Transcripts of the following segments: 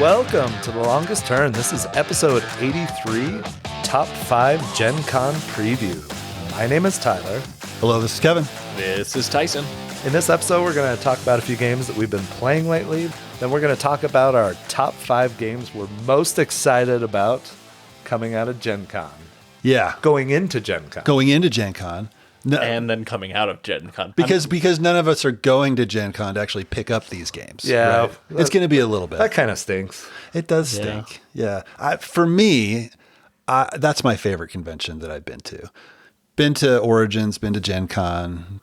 Welcome to The Longest Turn. This is episode 83, Top 5 Gen Con Preview. My name is Tyler. Hello, this is Kevin. This is Tyson. In this episode, we're going to talk about a few games that we've been playing lately. Then we're going to talk about our top 5 games we're most excited about coming out of Gen Con. Yeah. Going into Gen Con. Going into Gen Con. No, And then coming out of Gen Con. because none of us are going to Gen Con to actually pick up these games. Yeah. Right? It's going to be a little bit. That kind of stinks. It does stink. Yeah. For me, that's my favorite convention that I've been to. Been to Origins, been to Gen Con,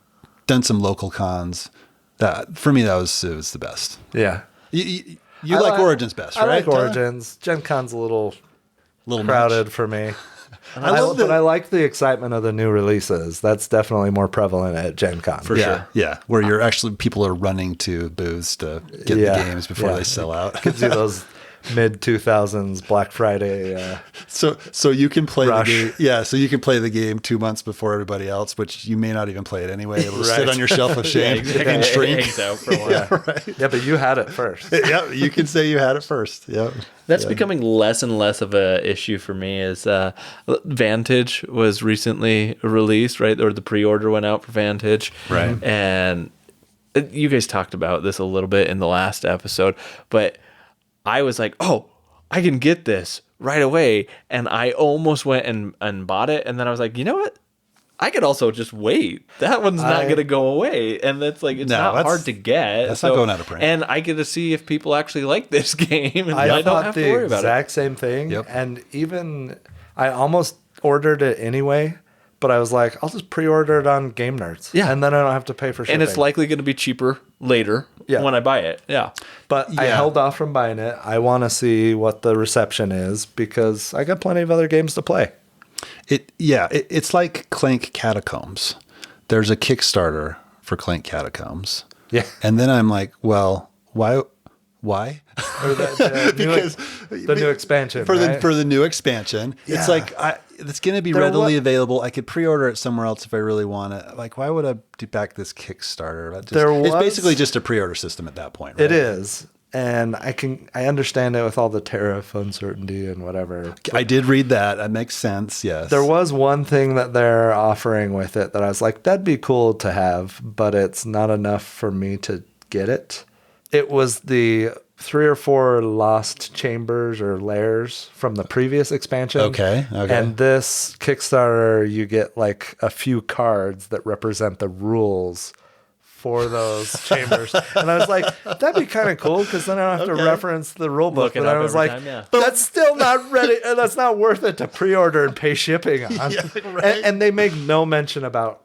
done some local cons. For me, it was the best. Yeah. You like Origins best, right? I like Origins. Gen Con's a little crowded much. for me. But I like the excitement of the new releases. That's definitely more prevalent at Gen Con. For sure. Yeah. Where people are running to booths to get the games before they sell out. Gives you those mid-2000s Black Friday. So you can play rush. the game. Yeah, so you can play the game 2 months before everybody else, which you may not even play it anyway. It'll sit on your shelf of shame and It shrink. hangs out for a while. Yeah, right. Yeah, but you had it first. Yeah, you can say you had it first. Yep. That's becoming less and less of a issue for me as Vantage was recently released, right? Or the pre-order went out for Vantage. Right. And you guys talked about this a little bit in the last episode, but I was like, oh, I can get this right away. And I almost went and bought it. And then I was like, you know what? I could also just wait. That one's not going to go away. And that's like, it's not hard to get. That's not going out of print. And I get to see if people actually like this game. And I don't have to worry about it. Exact same thing. Yep. And even I almost ordered it anyway, but I was like, I'll just pre-order it on Game Nerds. Yeah. And then I don't have to pay for shipping. And it's likely going to be cheaper later when I buy it. Yeah. But I held off from buying it. I want to see what the reception is because I got plenty of other games to play. It's like Clank Catacombs. There's a Kickstarter for Clank Catacombs. Yeah. And then I'm like, well, why? Or the new expansion, for right? the new expansion. Yeah. It's like it's going to be readily available. I could pre-order it somewhere else if I really want it. Like, why would I do back this Kickstarter? It's basically just a pre-order system at that point. Right? It is. And I understand it with all the tariff uncertainty and whatever. I did read that. That makes sense. Yes. There was one thing that they're offering with it that I was like, that'd be cool to have, but it's not enough for me to get it. It was the 3 or 4 lost chambers or layers from the previous expansion. Okay. And this Kickstarter, you get like a few cards that represent the rules for those chambers. And I was like, that'd be kind of cool because then I don't have to reference the rule book. But I was like, that's still not ready. And that's not worth it to pre-order and pay shipping on. Right. And they make no mention about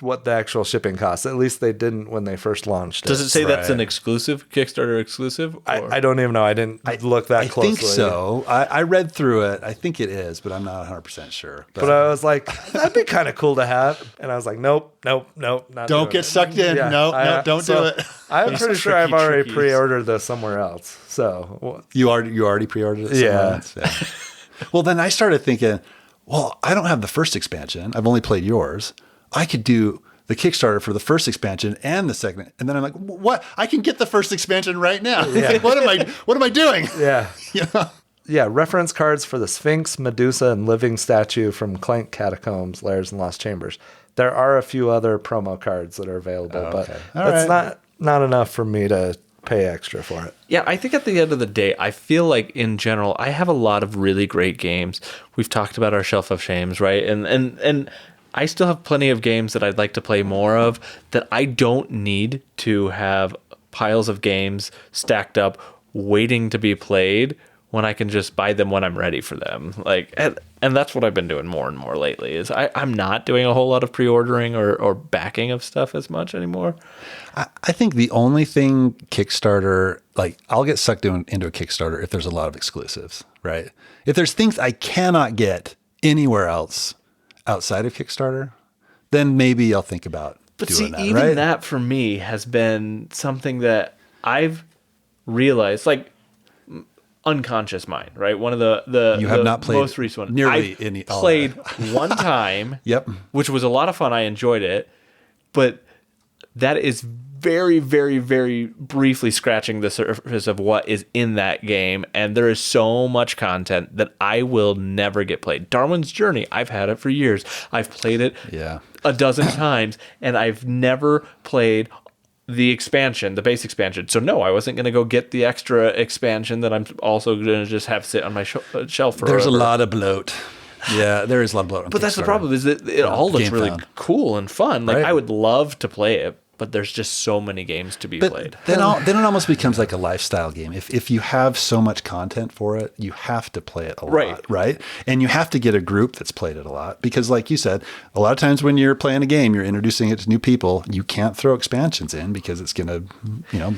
what the actual shipping costs. At least they didn't when they first launched it. Does it say that's an exclusive, Kickstarter exclusive? I don't even know. I didn't look that closely. I think so. I read through it. I think it is, but I'm not 100% sure. But I was like, that'd be kind of cool to have. And I was like, nope. Not don't get sucked in. Yeah, No, don't do it. I'm pretty sure I've already pre-ordered this somewhere else. So you already pre-ordered it somewhere else? Yeah. Well, then I started thinking, well, I don't have the first expansion. I've only played yours. I could do the Kickstarter for the first expansion and the second. And then I'm like, what? I can get the first expansion right now. Yeah. What am I doing? Yeah. Yeah. Yeah, reference cards for the Sphinx, Medusa, and Living Statue from Clank Catacombs, Lairs, and Lost Chambers. There are a few other promo cards that are available, but that's not enough for me to pay extra for it. Yeah, I think at the end of the day, I feel like in general, I have a lot of really great games. We've talked about our shelf of shames, right? And I still have plenty of games that I'd like to play more of that I don't need to have piles of games stacked up waiting to be played when I can just buy them when I'm ready for them. Like, and that's what I've been doing more and more lately is I'm not doing a whole lot of pre-ordering or backing of stuff as much anymore. I think the only thing Kickstarter, like I'll get sucked into a Kickstarter if there's a lot of exclusives, right? If there's things I cannot get anywhere else outside of Kickstarter, then maybe I'll think about doing that. But even that for me has been something that I've realized, like unconscious mind, right? One of the you have not played most recent one. Nearly I've any. Played one time. Yep. Which was a lot of fun. I enjoyed it, but that is very, very, very briefly scratching the surface of what is in that game, and there is so much content that I will never get played. Darwin's Journey, I've had it for years. I've played it a dozen times, and I've never played the expansion, the base expansion. So no, I wasn't going to go get the extra expansion that I'm also going to just have sit on my shelf forever. There's a lot of bloat. Yeah, there is a lot of bloat on But that's the Kickstarter. problem, is that it all looks really found. cool and fun. Like, Right. I would love to play it, but there's just so many games to be played. Then it almost becomes like a lifestyle game. If you have so much content for it, you have to play it a lot, right? And you have to get a group that's played it a lot, because like you said, a lot of times when you're playing a game, you're introducing it to new people. You can't throw expansions in because it's going to,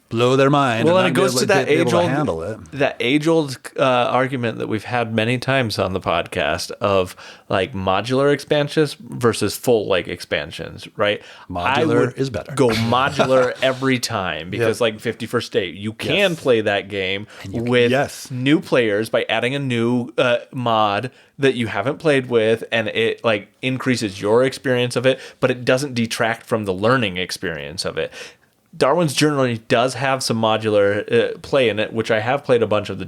blow their mind. Well, and it goes to that age-old handle it. That age-old argument that we've had many times on the podcast of like modular expansions versus full like expansions, right? Modular is better. Go modular every time, because like 51st State, you can play that game with new players by adding a new mod that you haven't played with, and it like increases your experience of it, but it doesn't detract from the learning experience of it. Darwin's Journey does have some modular play in it, which I have played a bunch of the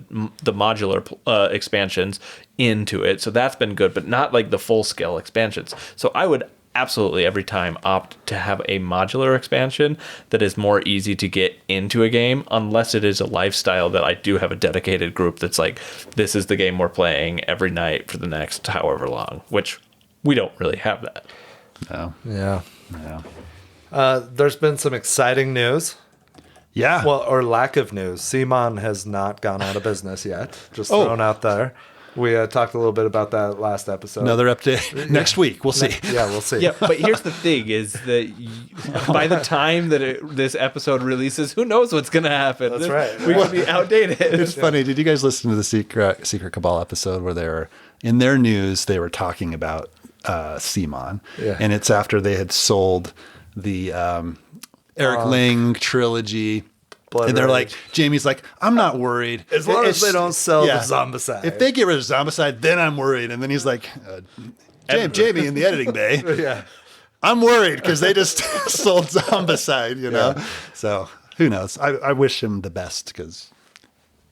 modular expansions into it, so that's been good, but not like the full-scale expansions. So I would absolutely every time opt to have a modular expansion that is more easy to get into a game, unless it is a lifestyle that I do have a dedicated group that's like, this is the game we're playing every night for the next however long, which we don't really have that. No. Yeah. Yeah. There's been some exciting news. Yeah. Well, or lack of news. CMON has not gone out of business yet. Just thrown out there. We talked a little bit about that last episode. Another update next week. We'll see. Yeah, we'll see. Yeah, but here's the thing: is that by the time that this episode releases, who knows what's going to happen? That's right. We could be outdated. It's funny. Did you guys listen to the Secret Cabal episode where they were in their news? They were talking about CMON, and it's after they had sold the Eric Ling trilogy. Blood and they're Rage. like, Jamie's like, I'm not worried. As long as they don't sell the Zombicide. If they get rid of Zombicide, then I'm worried. And then he's like, Jamie in the editing bay. Yeah. I'm worried because they just sold Zombicide, So who knows? I wish him the best because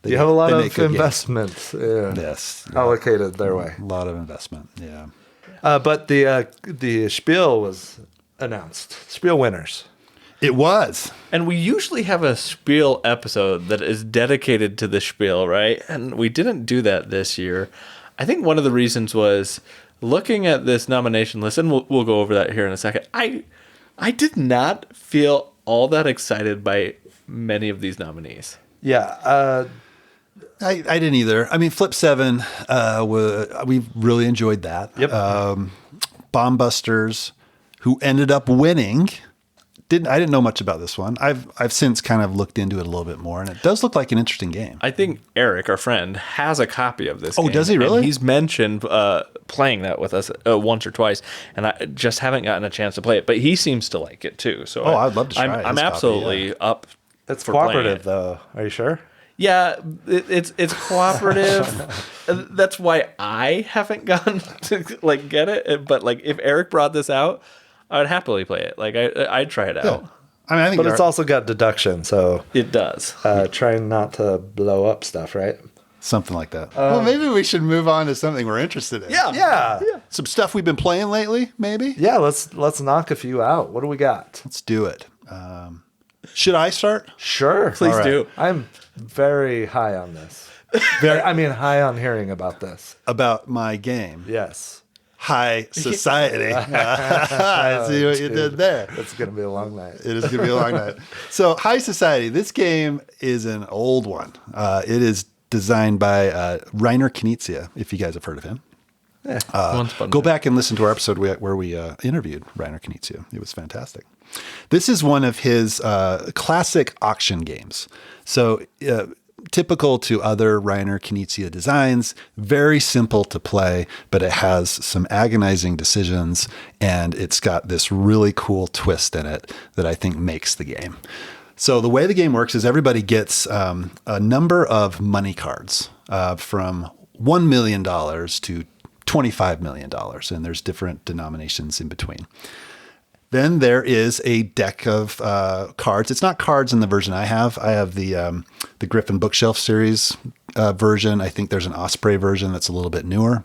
you have a lot of investment allocated their way. A lot of investment, yeah. But the Spiel was announced. Spiel winners. It was. And we usually have a Spiel episode that is dedicated to the Spiel, right? And we didn't do that this year. I think one of the reasons was looking at this nomination list, and we'll go over that here in a second. I did not feel all that excited by many of these nominees. Yeah. I didn't either. I mean, Flip 7, we really enjoyed that. Yep. Bomb Busters, who ended up winning. I didn't know much about this one. I've since kind of looked into it a little bit more, and it does look like an interesting game. I think Eric, our friend, has a copy of this game. Oh, does he really? And he's mentioned playing that with us once or twice, and I just haven't gotten a chance to play it. But he seems to like it too. So I'd love to try it. I'm His absolutely copy, up. It's for playing cooperative, it. though. Are you sure? Yeah, it's cooperative. That's why I haven't gotten to like get it. But like, if Eric brought this out, I would happily play it. Like I'd try it out. Yeah. I think But it's also got deduction, so It does. trying not to blow up stuff, right? something like that. Well, maybe we should move on to something we're interested in. Yeah. Some stuff we've been playing lately, maybe. Yeah, let's knock a few out. What do we got? Let's do it. Should I start? Sure. Please All right. do. I'm very high on this. High on hearing about this. About my game. Yes. High Society. I see what you did there. It's going to be a long night. It is going to be a long night. So High Society, this game is an old one. It is designed by Reiner Knizia, if you guys have heard of him. Go back and listen to our episode where we interviewed Reiner Knizia. It was fantastic. This is one of his classic auction games. So typical to other Reiner Knizia designs, very simple to play, but it has some agonizing decisions, and it's got this really cool twist in it that I think makes the game. So the way the game works is everybody gets a number of money cards from $1 million to $25 million, and there's different denominations in between. Then there is a deck of cards. It's not cards in the version I have. I have the Griffin Bookshelf series version. I think there's an Osprey version that's a little bit newer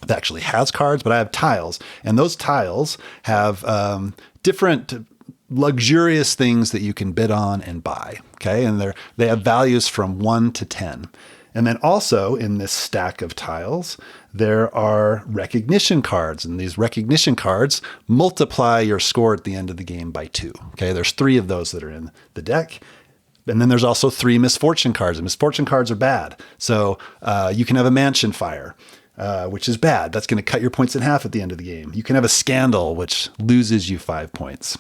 that actually has cards, but I have tiles. And those tiles have different luxurious things that you can bid on and buy. Okay. And they have values from 1 to 10. And then also in this stack of tiles, there are recognition cards. And these recognition cards multiply your score at the end of the game by 2. Okay. There's 3 of those that are in the deck. And then there's also 3 misfortune cards. And misfortune cards are bad. So you can have a mansion fire, which is bad. That's going to cut your points in half at the end of the game. You can have a scandal, which loses you 5 points.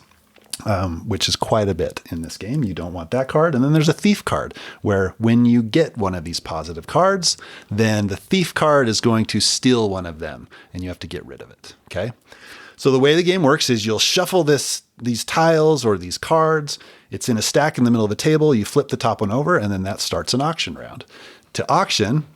Which is quite a bit in this game. You don't want that card. And then there's a thief card where when you get one of these positive cards, then the thief card is going to steal one of them and you have to get rid of it. Okay. So the way the game works is you'll shuffle these tiles or these cards. It's in a stack in the middle of the table. You flip the top one over and then that starts an auction round. To auction,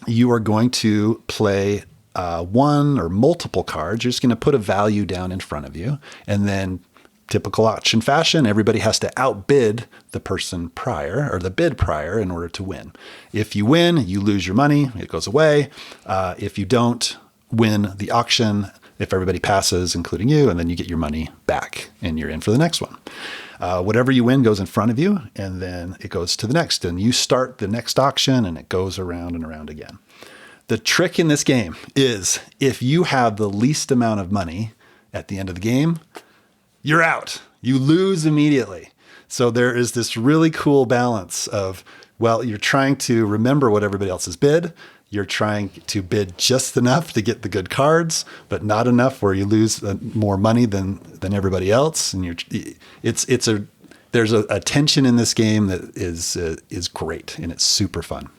you are going to play one or multiple cards. You're just going to put a value down in front of you and then typical auction fashion, everybody has to outbid the person prior or the bid prior in order to win. If you win, you lose your money. It goes away. If you don't win the auction, if everybody passes, including you, and then you get your money back and you're in for the next one. Whatever you win goes in front of you and then it goes to the next and you start the next auction and it goes around and around again. The trick in this game is if you have the least amount of money at the end of the game, you're out. You lose immediately. So there is this really cool balance of, well, you're trying to remember what everybody else has bid. You're trying to bid just enough to get the good cards, but not enough where you lose more money than everybody else. And there's a tension in this game that is great and it's super fun.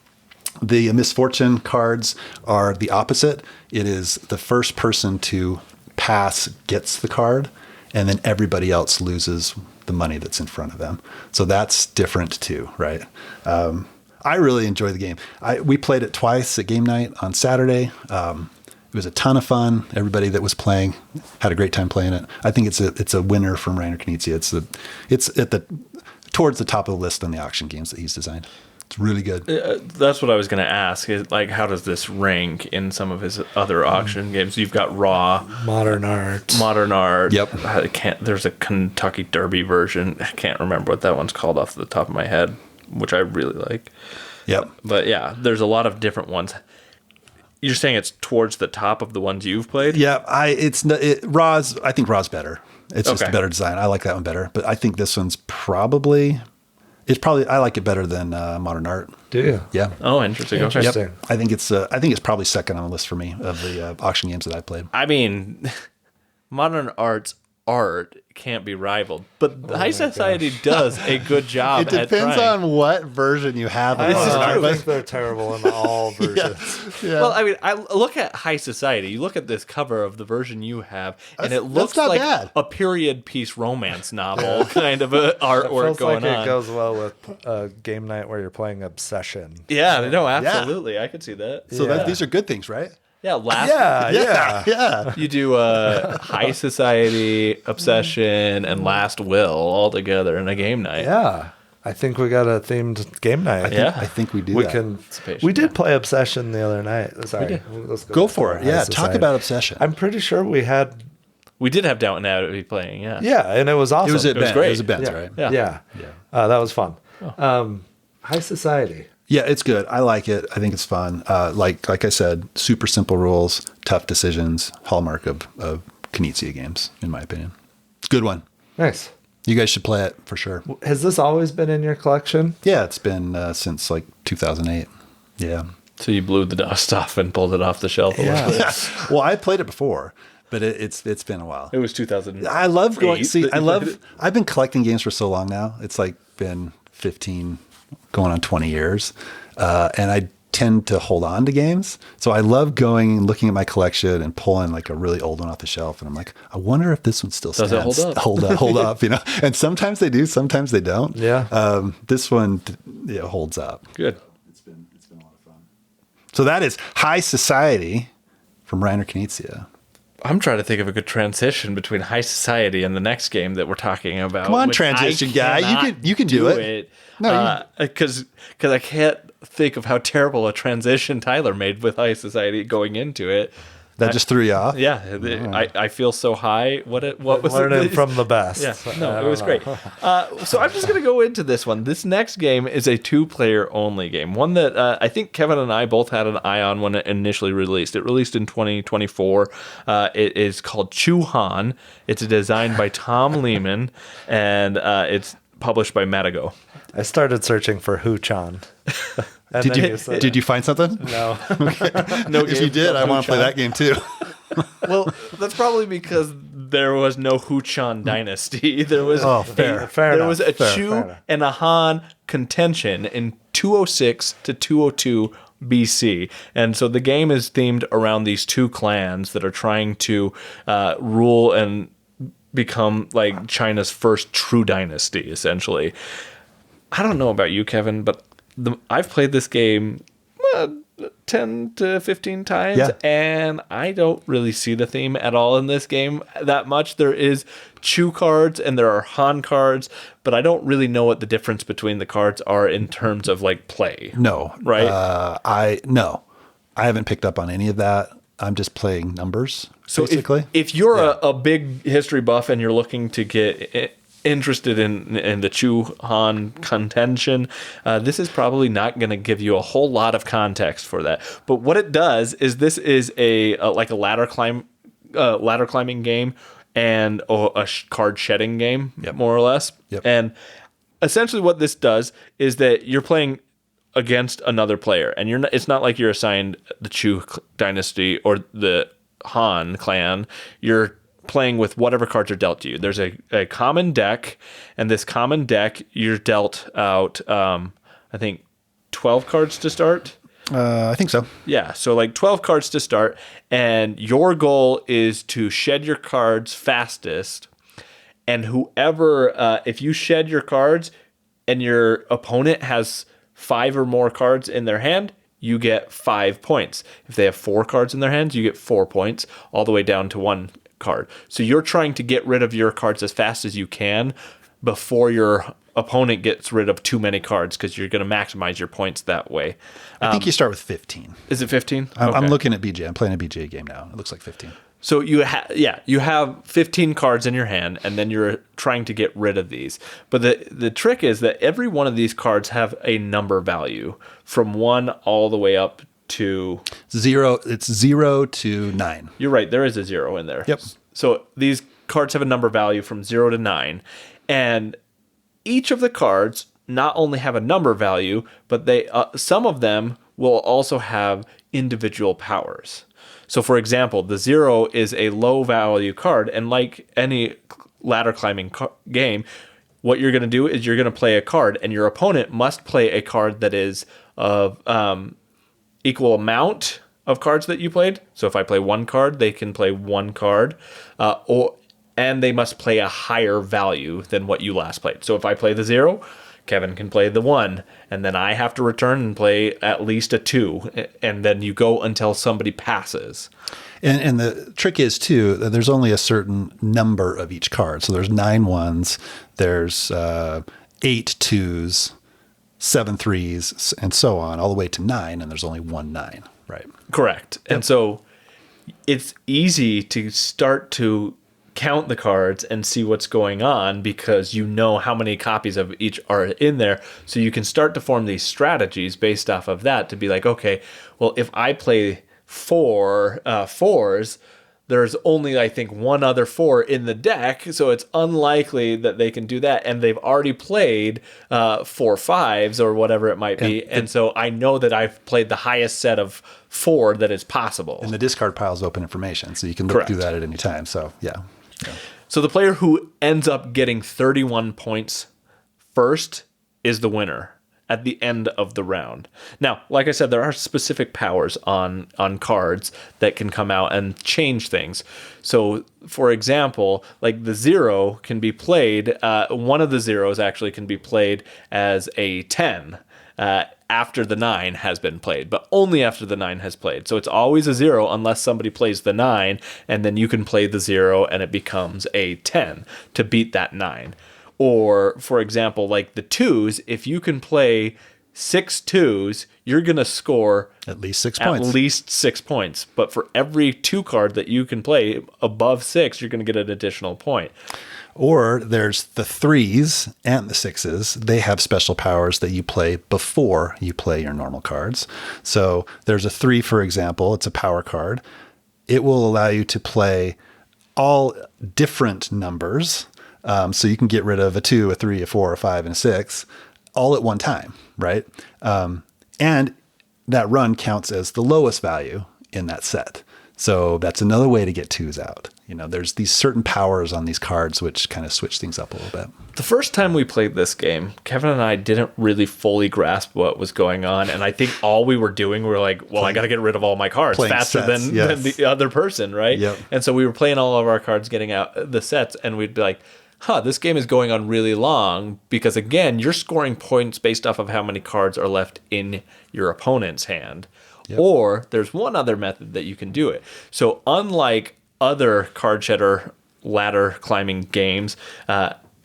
The misfortune cards are the opposite. It is the first person to pass gets the card. And then everybody else loses the money that's in front of them. So that's different too, right? I really enjoy the game. We played it twice at game night on Saturday. It was a ton of fun. Everybody that was playing had a great time playing it. I think it's a winner from Reiner Knizia. It's towards the top of the list on the auction games that he's designed. It's really good. That's what I was going to ask. Is like, how does this rank in some of his other auction games? You've got Raw, Modern Art. Yep. There's a Kentucky Derby version. I can't remember what that one's called off the top of my head, which I really like. Yep. But yeah, there's a lot of different ones. You're saying it's towards the top of the ones you've played? Yeah. I think Raw's better. It's just a better design. I like that one better. But I think this one's I like it better than Modern Art. Do you? Yeah. Oh, interesting. Okay. Yep. I think it's probably second on the list for me of the auction games that I've played. I mean, Modern Art's art can't be rivaled, but High Society does a good job. It depends on what version you have. I think they're terrible in all versions. Yeah. Well, I mean, I look at High Society. You look at this cover of the version you have, and it looks not like bad. a period piece romance novel kind of a artwork Feels going like on. it goes well with game night where you're playing Obsession. Yeah, no, absolutely. I could see that. So these are good things, right? Yeah, Yeah. You do High Society, Obsession, and Last Will all together in a game night. Yeah. I think we got a themed game night. I think we do. We did play Obsession the other night. Sorry. Let's go for it. Yeah, talk about Obsession. I'm pretty sure we did have Downton Abbey playing, yeah. Yeah, and it was awesome. It was great. It was a Benz, right? Yeah. That was fun. High Society. Yeah, it's good. I like it. I think it's fun. Like I said, super simple rules, tough decisions, hallmark of Knizia games, in my opinion. Good one. Nice. You guys should play it for sure. Has this always been in your collection? Yeah, it's been since like 2008. Yeah. So you blew the dust off and pulled it off the shelf. Yeah. Well, I played it before, but it's been a while. It was 2000. I love going. I've been collecting games for so long now. It's like been 15, going on 20 years, and I tend to hold on to games. So I love going and looking at my collection and pulling like a really old one off the shelf, and I'm like, I wonder if this one still stands. Does it hold up? Hold up, you know. And sometimes they do, sometimes they don't. Yeah. This one holds up. Good. It's been a lot of fun. So that is High Society from Reiner Knizia. I'm trying to think of a good transition between High Society and the next game that we're talking about. Come on, which transition I guy. cannot You can do it. No, because I can't think of how terrible a transition Tyler made with High Society going into it. That just threw you off? Yeah, I feel so high. What was Learning it? from the best. Yeah, no, it was great. So I'm just going to go into this one. This next game is a 2-player only game, one that I think Kevin and I both had an eye on when it initially released. It released in 2024. It is called Chu Han. It's designed by Tom Lehman, and it's published by Matago. I started searching for Hu-chan. Did you find something? No. No, If you did, I want to play that game too. Well, that's probably because there was no Hu-chan dynasty. There was fair there enough. was a Fair Chu enough. and a Han contention in 206 to 202 BC. And so the game is themed around these two clans that are trying to rule and become like China's first true dynasty, essentially. I don't know about you, Kevin, but I've played this game 10 to 15 times, Yeah. and I don't really see the theme at all in this game that much. There is Chu cards and there are Han cards, but I don't really know what the difference between the cards are in terms of like play. No. Right? I haven't picked up on any of that. I'm just playing numbers, So basically. if you're a big history buff and you're looking to get interested in the Chu Han contention, this is probably not going to give you a whole lot of context for that. But what it does is this is a ladder climbing game and a card shedding game, more or less. Yep. And essentially, what this does is that you're playing against another player, and it's not like you're assigned the Chu dynasty or the Han clan. You're playing with whatever cards are dealt to you. There's a common deck, and this common deck you're dealt out I think 12 cards to start. I think so. Yeah, so like 12 cards to start, and your goal is to shed your cards fastest, and whoever if you shed your cards and your opponent has 5 or more cards in their hand, you get 5 points. If they have 4 cards in their hands, you get 4 points, all the way down to 1 card. So you're trying to get rid of your cards as fast as you can before your opponent gets rid of too many cards, because you're going to maximize your points that way. I think you start with 15. Is it 15? I'm looking at BJ. I'm playing a BJ game now. It looks like 15. So you have 15 cards in your hand, and then you're trying to get rid of these. But the trick is that every one of these cards have a number value from 1 all the way up to 0. It's 0 to 9. You're right, there is a 0 in there. Yep. So these cards have a number value from 0 to 9, and each of the cards not only have a number value, but they some of them will also have individual powers. So, for example, the 0 is a low value card, and like any ladder climbing game, what you're going to do is you're going to play a card, and your opponent must play a card that is of equal amount of cards that you played. So if I play 1 card, they can play 1 card, and they must play a higher value than what you last played. So if I play the 0, Kevin can play the 1, and then I have to return and play at least a 2, and then you go until somebody passes. And the trick is, too, that there's only a certain number of each card. So there's 9 1s, there's 8 2s, 7 3s, and so on, all the way to 9, and there's only 1 9. Right. Correct. And so it's easy to start to count the cards and see what's going on, because you know how many copies of each are in there. So you can start to form these strategies based off of that to be like, okay, well, if I play 4 4s, there's only, I think, 1 other 4 in the deck, so it's unlikely that they can do that. And they've already played 4 5s or whatever it might be. And so I know that I've played the highest set of 4 that is possible. And the discard pile is open information, so you can look through that at any time. So, yeah. So the player who ends up getting 31 points first is the winner at the end of the round. Now, like I said, there are specific powers on cards that can come out and change things. So, for example, like the 0 can be played, one of the 0s actually can be played as a 10. after the 9 has been played, but only after the 9 has played. So it's always a 0 unless somebody plays the 9, and then you can play the 0 and it becomes a 10 to beat that 9. Or, for example, like the 2s, if you can play 6 2s, you're going to score at least 6 points. At least 6 points. But for every 2 card that you can play above 6, you're going to get an additional point. Or there's the 3s and the 6s. They have special powers that you play before you play your normal cards. So there's a 3, for example. It's a power card. It will allow you to play all different numbers. So you can get rid of a 2, a 3, a 4, a 5, and a 6 all at one time, right? And that run counts as the lowest value in that set. So that's another way to get 2s out. You know, there's these certain powers on these cards which kind of switch things up a little bit. The first time we played this game, Kevin and I didn't really fully grasp what was going on. And I think all we were doing, we were like, well, I got to get rid of all my cards faster than the other person, right? Yep. And so we were playing all of our cards, getting out the sets, and we'd be like, this game is going on really long because, again, you're scoring points based off of how many cards are left in your opponent's hand. Yep. Or there's one other method that you can do it. So unlike other card cheddar ladder climbing games,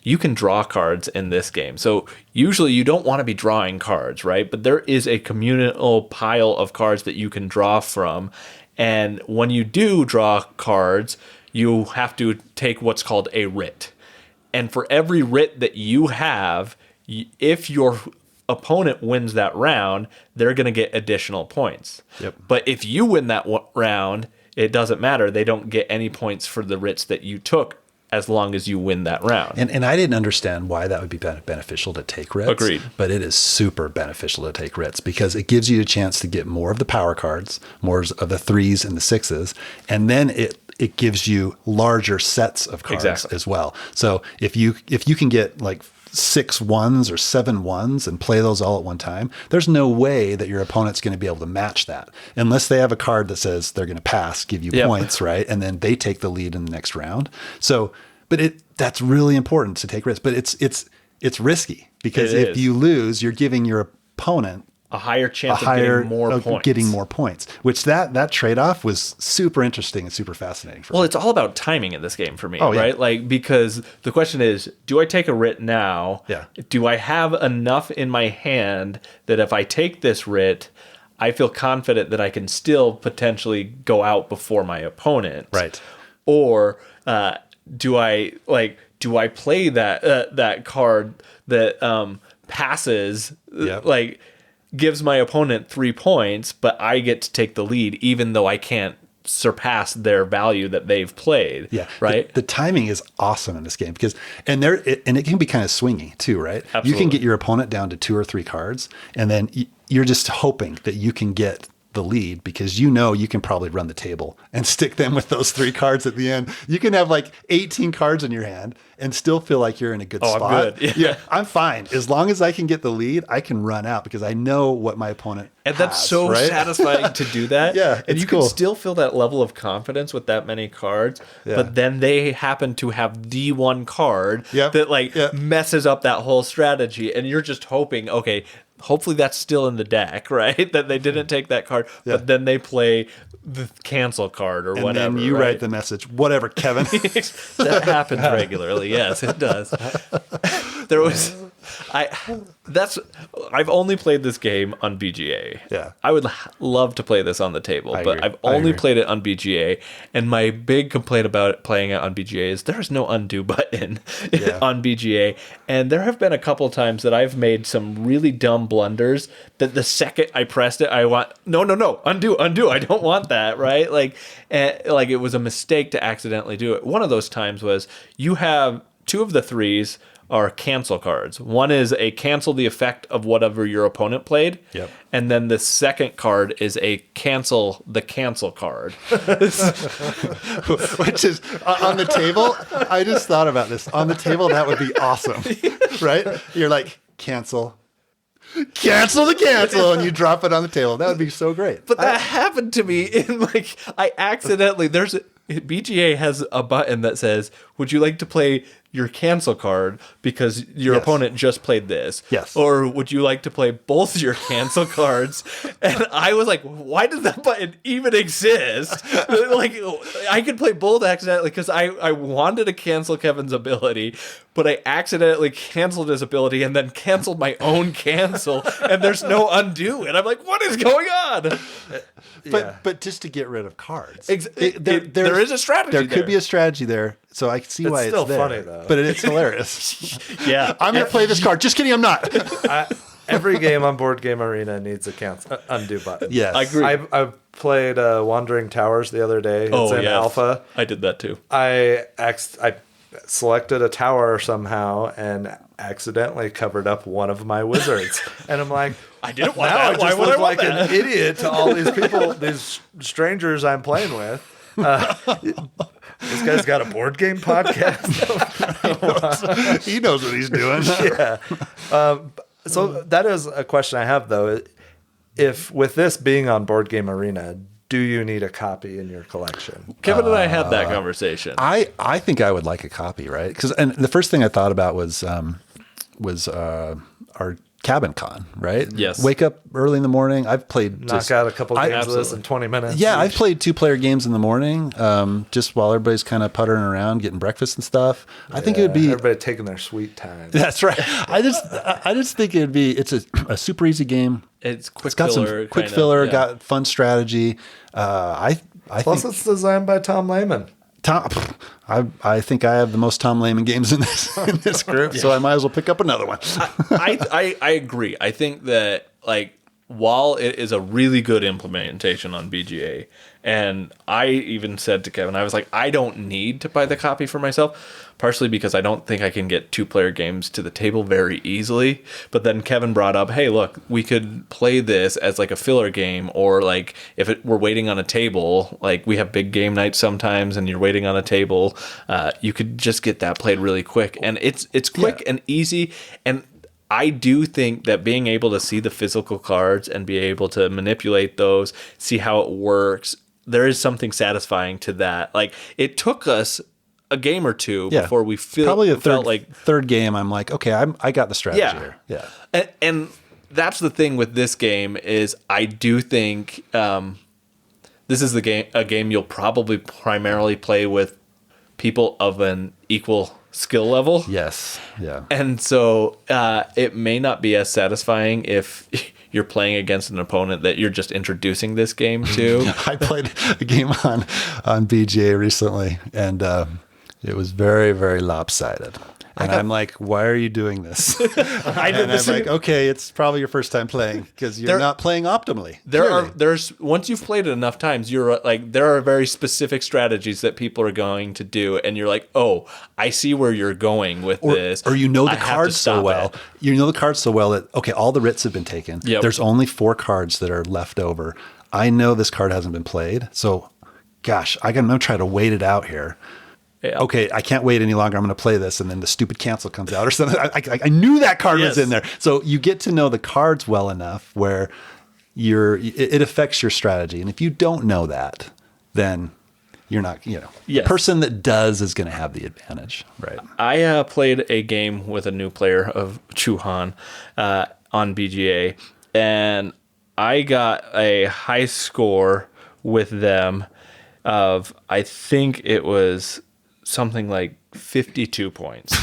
you can draw cards in this game. So usually you don't want to be drawing cards, right? But there is a communal pile of cards that you can draw from. And when you do draw cards, you have to take what's called a writ. And for every writ that you have, if your opponent wins that round, they're going to get additional points. Yep. But if you win that round, it doesn't matter. They don't get any points for the writs that you took as long as you win that round. And I didn't understand why that would be beneficial to take writs. Agreed. But it is super beneficial to take writs because it gives you a chance to get more of the power cards, more of the 3s and the 6s, and then it gives you larger sets of cards as well. So if you can get like 6 1s or 7 1s and play those all at one time, there's no way that your opponent's going to be able to match that unless they have a card that says they're going to pass, give you points, right? And then they take the lead in the next round. So, but that's really important to take risks, but it's risky because if you lose, you're giving your opponent a higher chance of getting more points. Which that trade-off was super interesting and super fascinating for me. Well, it's all about timing in this game for me, right? Like, because the question is, do I take a writ now? Yeah. Do I have enough in my hand that if I take this writ, I feel confident that I can still potentially go out before my opponent? Right. Or do I play that card that passes gives my opponent 3 points, but I get to take the lead even though I can't surpass their value that they've played. Yeah. Right. The timing is awesome in this game because it can be kind of swingy too, right? Absolutely. You can get your opponent down to 2 or 3 cards, and then you're just hoping that you can get the lead because you can probably run the table and stick them with those 3 cards at the end. You can have like 18 cards in your hand and still feel like you're in a good spot. I'm good. Yeah, I'm fine. As long as I can get the lead, I can run out because I know what my opponent And that's so satisfying to do that. Yeah, and you can still feel that level of confidence with that many cards, but then they happen to have the one card that messes up that whole strategy, and you're just hoping, okay, hopefully that's still in the deck, right? That they didn't take that card, but then they play the cancel card or whatever. And then you write the message, whatever, Kevin. That happens regularly. Yes, it does. I've only played this game on BGA. Yeah. I would love to play this on the table, but I've only played it on BGA. And my big complaint about playing it on BGA is there's no undo button on BGA. And there have been a couple of times that I've made some really dumb blunders that the second I pressed it, I want, no, undo. I don't want that, right? Like it was a mistake to accidentally do it. One of those times was you have 2 of the 3s are cancel cards. One is a cancel the effect of whatever your opponent played. Yep. And then the second card is a cancel the cancel card. Which is on the table. I just thought about this. On the table, that would be awesome. Right? You're like, cancel the cancel, and you drop it on the table. That would be so great. But that happened to me in I accidentally, BGA has a button that says, would you like to play your cancel card because your Yes. opponent just played this? Yes. Or would you like to play both your cancel cards? And I was like, why does that button even exist? Like, I could play both accidentally because I wanted to cancel Kevin's ability, but I accidentally canceled his ability and then canceled my own cancel, and there's no undo. And I'm like, what is going on? But just to get rid of cards. There is a strategy There there. could be a strategy there. So I can see why still it's there. funny, though. But it's hilarious. Yeah. I'm going to play this card. Just kidding, I'm not. Every game on Board Game Arena needs a undo button. Yes. I agree. I played Wandering Towers the other day. It's in alpha. I did that too. I selected a tower somehow and accidentally covered up one of my wizards. And I'm like, I didn't want now that. I just Why would look I want like that? an idiot to all these people, these strangers I'm playing with. This guy's got a board game podcast. He knows what he's doing. Yeah. So that is a question I have, though. If with this being on Board Game Arena, do you need a copy in your collection? Kevin and I had that conversation. I think I would like a copy, right? And the first thing I thought about was our cabin con, right? Yes. Wake up early in the morning. I've played Knock out a couple games of this in 20 minutes. Yeah, I've each. played 2-player games in the morning, just while everybody's kind of puttering around, getting breakfast and stuff. I think it would be. Everybody taking their sweet time. That's right. I just think it'd be. It's a super easy game. It's quick It's got filler. some quick kind of, filler. yeah. Got fun strategy. I Plus, think it's designed by Tom Lehman. I think I have the most Tom Lehman games in this group, so I might as well pick up another one. I agree. I think that like while it is a really good implementation on BGA, and I even said to Kevin, I was like, I don't need to buy the copy for myself, partially because I don't think I can get 2-player games to the table very easily. But then Kevin brought up, hey, look, we could play this as like a filler game, or like if we're waiting on a table, like we have big game nights sometimes, and you're waiting on a table, you could just get that played really quick, and it's quick and easy. And I do think that being able to see the physical cards and be able to manipulate those, see how it works, there is something satisfying to that. Like, it took us a game or two before we probably felt like third game. I'm like, okay, I got the strategy here. Yeah. And that's the thing with this game is I do think this is a game you'll probably primarily play with people of an equal skill level. Yes. Yeah. And so it may not be as satisfying if you're playing against an opponent that you're just introducing this game to. I played a game on BGA recently, and it was very, very lopsided. And I'm like, why are you doing this? I'm like, okay, it's probably your first time playing because you're not playing optimally. There's once you've played it enough times, you're like, there are very specific strategies that people are going to do, and you're like, oh, I see where you're going with this. Or you know I the have to cards so stop well. it. You know the cards so well that, okay, all the writs have been taken. Yep. There's only 4 cards that are left over. I know this card hasn't been played. So, gosh, I'm going to try to wait it out here. Yeah. Okay, I can't wait any longer. I'm going to play this. And then the stupid cancel comes out or something. I knew that card was in there. So you get to know the cards well enough where it affects your strategy. And if you don't know that, then you're not, the person that does is going to have the advantage. Right. I played a game with a new player of Chu Han on BGA, and I got a high score with them of, I think it was something like 52 points.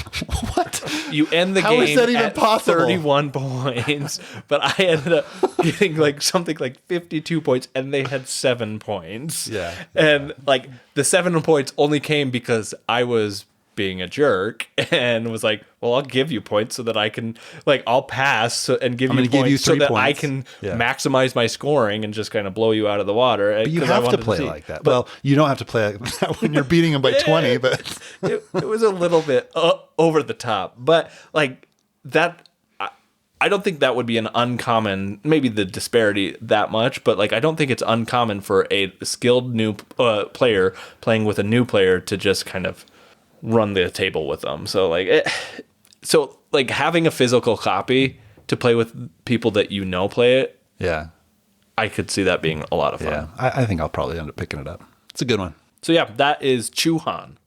What? You end the How game is that even at possible? 31 points, but I ended up getting like something like 52 points, and they had 7 points. Yeah. And like the 7 points only came because I was being a jerk and was like, well, I'll give you points so that I can, like, I'll pass and give you points so that I can maximize my scoring and just kind of blow you out of the water. But you have to play like that. Well, you don't have to play like that when you're beating them by 20, but it was a little bit over the top. But like that, I don't think that would be an uncommon, maybe the disparity that much, but like I don't think it's uncommon for a skilled new player playing with a new player to just kind of run the table with them. So like having a physical copy to play with people that play it. Yeah. I could see that being a lot of fun. Yeah. I think I'll probably end up picking it up. It's a good one. So yeah, that is Chu Han.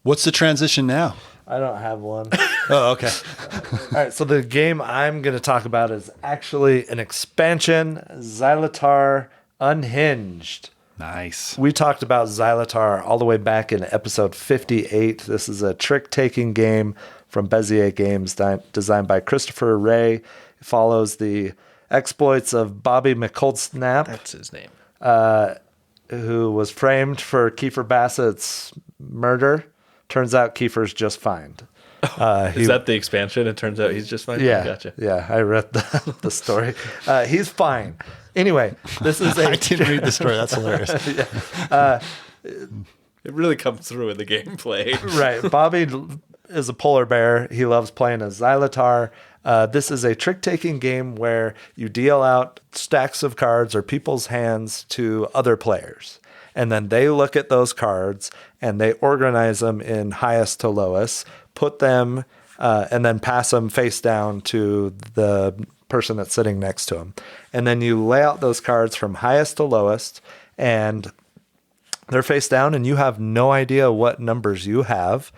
What's the transition now? I don't have one. Oh, okay. All right, so the game I'm going to talk about is actually an expansion, Xylotar Unhinged. Nice. We talked about Xylotar all the way back in episode 58. This is a trick-taking game from Bezier Games designed by Christopher Ray. It follows the exploits of Bobby McColdsnap. That's his name. Who was framed for Kiefer Bassett's murder. Turns out Kiefer's just fine. Is that the expansion? It turns out he's just fine? Yeah. Gotcha. Yeah, I read the story. He's fine. Anyway, this is I didn't read the story. That's hilarious. It really comes through in the gameplay. Right. Bobby is a polar bear. He loves playing as Xylotar. This is a trick-taking game where you deal out stacks of cards or people's hands to other players. And then they look at those cards and they organize them in highest to lowest, put them, and then pass them face down to the person that's sitting next to them. And then you lay out those cards from highest to lowest, and they're face down, and you have no idea what numbers you have,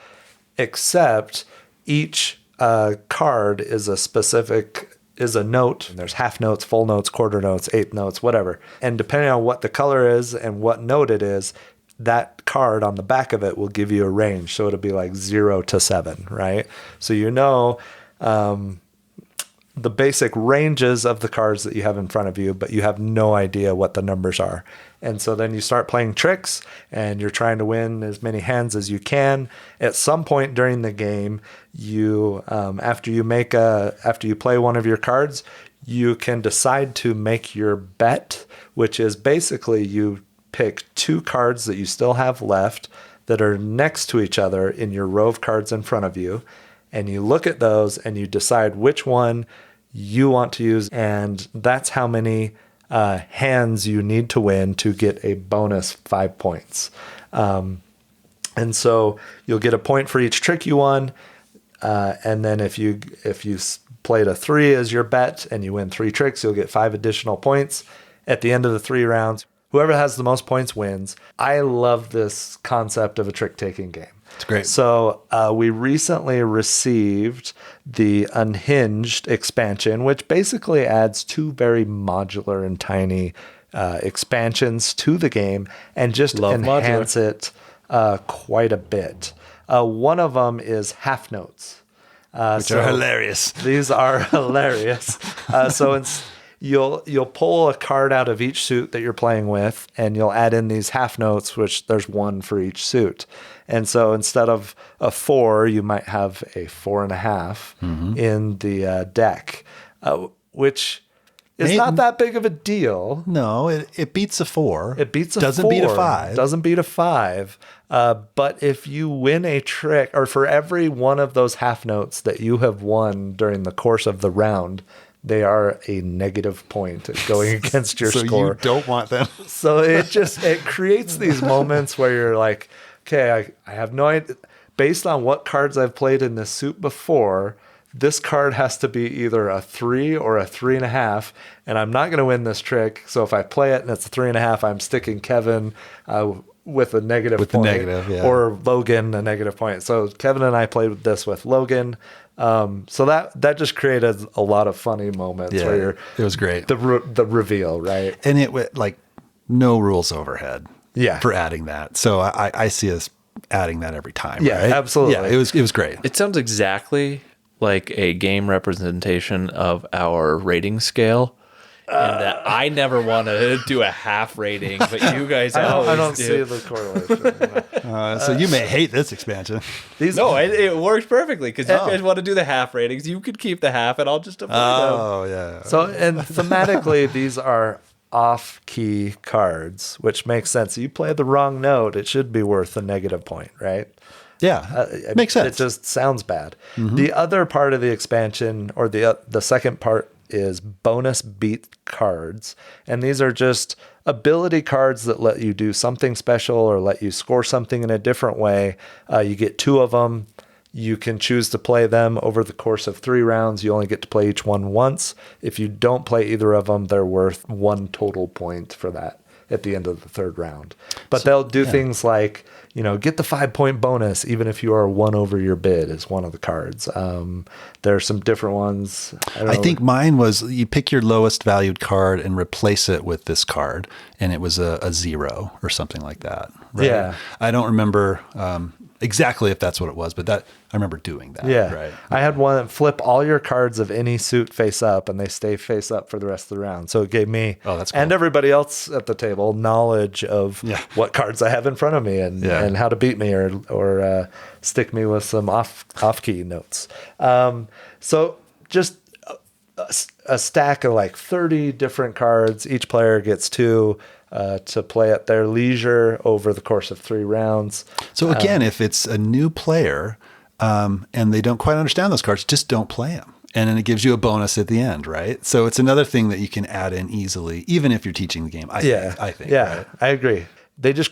except each card is a note. And there's half notes, full notes, quarter notes, eighth notes, whatever. And depending on what the color is and what note it is, that card on the back of it will give you a range. So it'll be like 0 to 7, right? So you know the basic ranges of the cards that you have in front of you, but you have no idea what the numbers are. And so then you start playing tricks and you're trying to win as many hands as you can. At some point during the game, you after you play one of your cards, you can decide to make your bet, which is basically you pick 2 cards that you still have left that are next to each other in your row of cards in front of you. And you look at those and you decide which one you want to use. And that's how many hands you need to win to get a bonus 5 points. And so you'll get a point for each trick you won. And then if you played a 3 as your bet and you win 3 tricks, you'll get 5 additional points. At the end of the 3 rounds, whoever has the most points wins. I love this concept of a trick-taking game. It's great. So we recently received the Unhinged expansion, which basically adds 2 very modular and tiny expansions to the game and just enhance it quite a bit. One of them is half notes. Which are hilarious. These are hilarious. You'll pull a card out of each suit that you're playing with, and you'll add in these half notes, which there's 1 for each suit. And so instead of a 4, you might have a 4.5 in the deck, which is not that big of a deal. No, it beats a 4. It beats a doesn't 4. Beat a 5. Doesn't beat a 5. But if you win a trick, or for every one of those half notes that you have won during the course of the round, they are a negative point going against your score. So you don't want them. So it creates these moments where you're like, okay, I have no idea. Based on what cards I've played in this suit before, this card has to be either a 3 or a 3.5, and I'm not going to win this trick. So if I play it and it's a 3.5, I'm sticking Kevin with a negative point. The negative, yeah. Or Logan a negative point. So Kevin and I played this with Logan. So that just created a lot of funny moments where it was great. The reveal, right? And it went like no rules overhead. Yeah. For adding that. So I see us adding that every time. Yeah, right? absolutely. Yeah, it was great. It sounds exactly like a game representation of our rating scale. And that I never want to do a half rating, but you guys always I don't do. see the correlation. So you may hate this expansion. It works perfectly because you guys want to do the half ratings. You could keep the half, and I'll just avoid them. Oh, yeah. So, and thematically, these are off-key cards, which makes sense. You play the wrong note, it should be worth a negative point, right? Yeah, makes sense. It just sounds bad. The other part of the expansion, or the second part, is bonus beat cards. And these are just ability cards that let you do something special or let you score something in a different way. You get 2 of them. You can choose to play them over the course of 3 rounds. You only get to play each one once. If you don't play either of them, they're worth 1 total point for that. at the end of the third round. But they'll do things like, get the 5-point bonus, even if you are 1 over your bid is one of the cards. There are some different ones. I think mine was you pick your lowest valued card and replace it with this card. And it was a 0 or something like that. Right? Yeah. I don't remember exactly if that's what it was, but I remember doing that. Yeah. Right. I had one flip all your cards of any suit face up, and they stay face up for the rest of the round. So it gave me that's cool. and everybody else at the table knowledge of what cards I have in front of me and how to beat me or stick me with some off key notes. So just a stack of like 30 different cards. Each player gets 2 to play at their leisure over the course of 3 rounds. So again, if it's a new player and they don't quite understand those cards, just don't play them. And then it gives you a bonus at the end, right? So it's another thing that you can add in easily, even if you're teaching the game. I think. Yeah, right? I agree. They just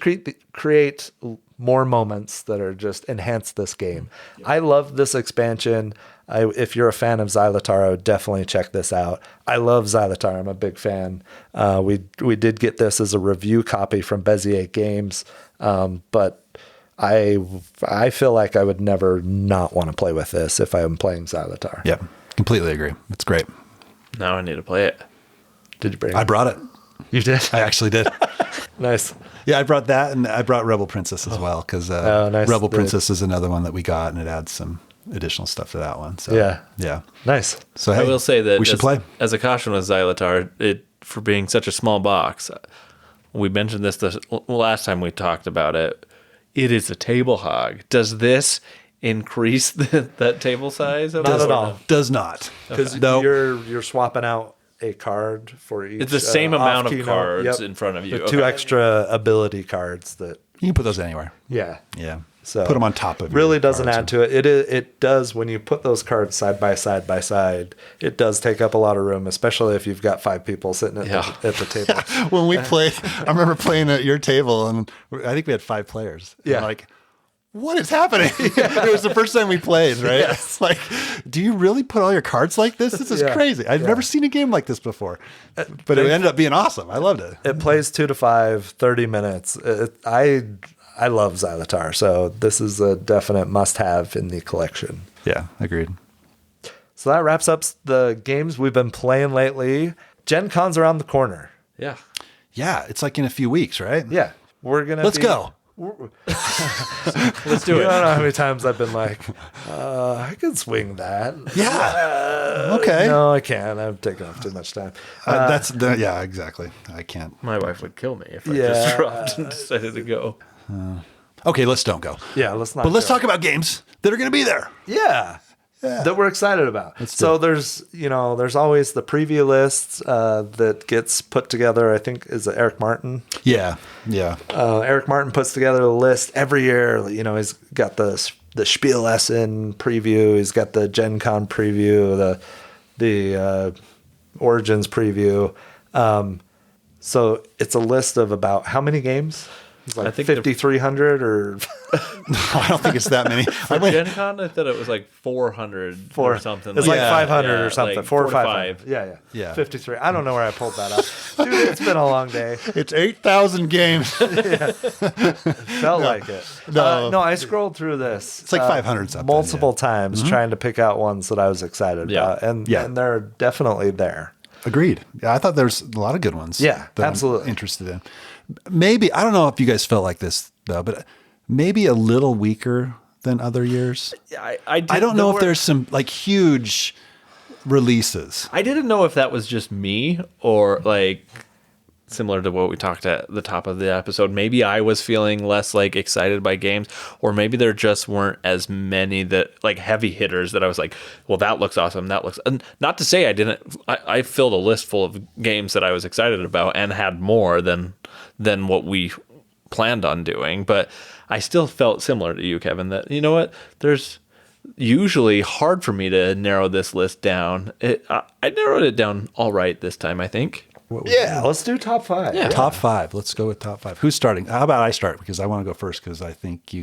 create more moments that are just enhance this game. I love this expansion. If you're a fan of Xylotar, I would definitely check this out. I love Xylotar. I'm a big fan. We did get this as a review copy from Bezier Games, but I feel like I would never not want to play with this if I'm playing Xylotar. Yeah, completely agree. It's great. Now I need to play it. Did you bring it? I brought it. You did? I actually did. Nice. Yeah, I brought that, and I brought Rebel Princess as well, because nice. Rebel Princess is another one that we got, and it adds some additional stuff to that one. So yeah. Nice. So I will say that we should play. As a caution with Xylotar, for being such a small box, we mentioned this the last time we talked about it. It is a table hog. Does this increase that table size? Not at all. Does not. Because you're swapping out a card for each. It's the same amount of off-key cards note. in front of you. The 2 extra ability cards that. You can put those anywhere. Yeah. Yeah. So put them on top of really your doesn't cards. add to it. It does when you put those cards side by side. It does take up a lot of room, especially if you've got 5 people sitting at the table. When we played, I remember playing at your table, and I think we had 5 players. Yeah. And like, what is happening? It was the first time we played, right? Yes. It's like, do you really put all your cards like this? This is crazy. I've never seen a game like this before. But it ended up being awesome. I loved it. It plays 2 to 5, 30 minutes. I love Xylotar, so this is a definite must-have in the collection. Yeah, agreed. So that wraps up the games we've been playing lately. Gen Con's around the corner. Yeah. Yeah, it's like in a few weeks, right? Yeah, we're gonna. Let's go. Let's do You it. don't know how many times I've been like, I can swing that. Yeah. Okay. No, I can't. I've taken off too much time. Yeah, exactly. I can't. My wife would kill me if I Yeah. just dropped and decided to go. Okay, let's don't go. Yeah, let's not. But let's go. talk about games that are going to be there. Yeah. That we're excited about. So there's always the preview lists that gets put together. I think is it Eric Martin. Yeah. Eric Martin puts together a list every year. He's got the Spiel Essen preview. He's got the Gen Con preview. The Origins preview. So it's a list of about how many games? It's like I think 5,300 or I don't think it's that many. for Gen Con, I thought it was like 400 or something. It's like Yeah. 500 or something. like 4 or 4 to 500. 5. Yeah. 53. I don't know where I pulled that up. Dude, it's been a long day. It's 8,000 games. Felt like it. No, I scrolled through this. It's like 500 something, multiple times trying to pick out ones that I was excited Yeah. about. And Yeah. and they're definitely there. Agreed. Yeah, I thought there's a lot of good ones. Yeah, that I'm absolutely. interested in. Maybe, I don't know if you guys felt like this though, but maybe a little weaker than other years. I don't know if there's some like huge releases. I didn't know if that was just me or like similar to what we talked at the top of the episode. Maybe I was feeling less like excited by games, or maybe there just weren't as many that like heavy hitters that I was like, well, that looks awesome. That looks, and not to say I didn't, I filled a list full of games that I was excited about and had more than what we planned on doing. But I still felt similar to you, Kevin, that, you know what, there's usually hard for me to narrow this list down. I narrowed it down all right this time, I think. Yeah, let's do top 5. Yeah. Top 5. Let's go with top 5. Who's starting? How about I start? Because I want to go first because I think you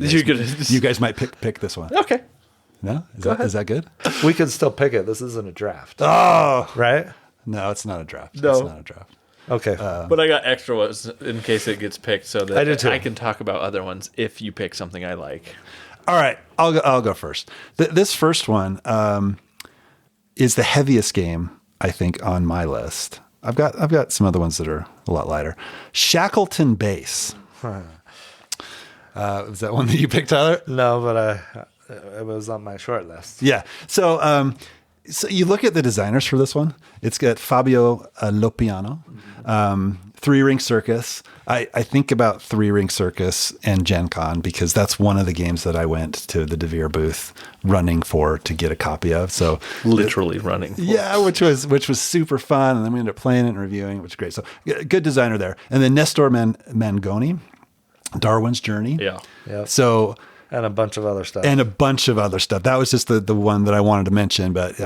guys might pick this one. Okay. No? ahead. Is that good? We can still pick it. This isn't a draft. Oh, Right? no, it's not a draft. No. It's not a draft. Okay. But I got extra ones in case it gets picked, so that I did too. I can talk about other ones if you pick something I like. All right, I'll go first. This first one is the heaviest game, I think, on my list. I've got some other ones that are a lot lighter. Shackleton Base. Was that one that you picked, Tyler? No, but it was on my short list. Yeah. So you look at the designers for this one. It's got Fabio Lopiano, Three Ring Circus. I think about Three Ring Circus and Gen Con because that's one of the games that I went to the DeVere booth running for to get a copy of. So Literally running. yeah, which was super fun. And then we ended up playing it and reviewing it, which is great. So good designer there. And then Nestor Mangoni, Darwin's Journey. Yeah. Yeah. So And a bunch of other stuff. and a bunch of other stuff. That was just the one that I wanted to mention, but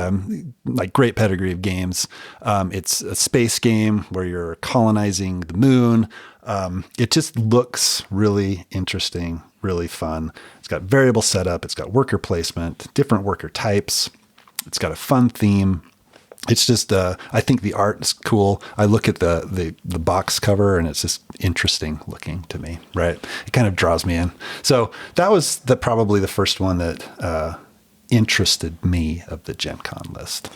like great pedigree of games. It's a space game where you're colonizing the moon. It just looks really interesting, really fun. It's got variable setup. It's got worker placement, different worker types. It's got a fun theme. It's just, I think the art is cool. I look at the box cover and it's just interesting looking to me, right? It kind of draws me in. So that was probably the first one that interested me of the Gen Con list.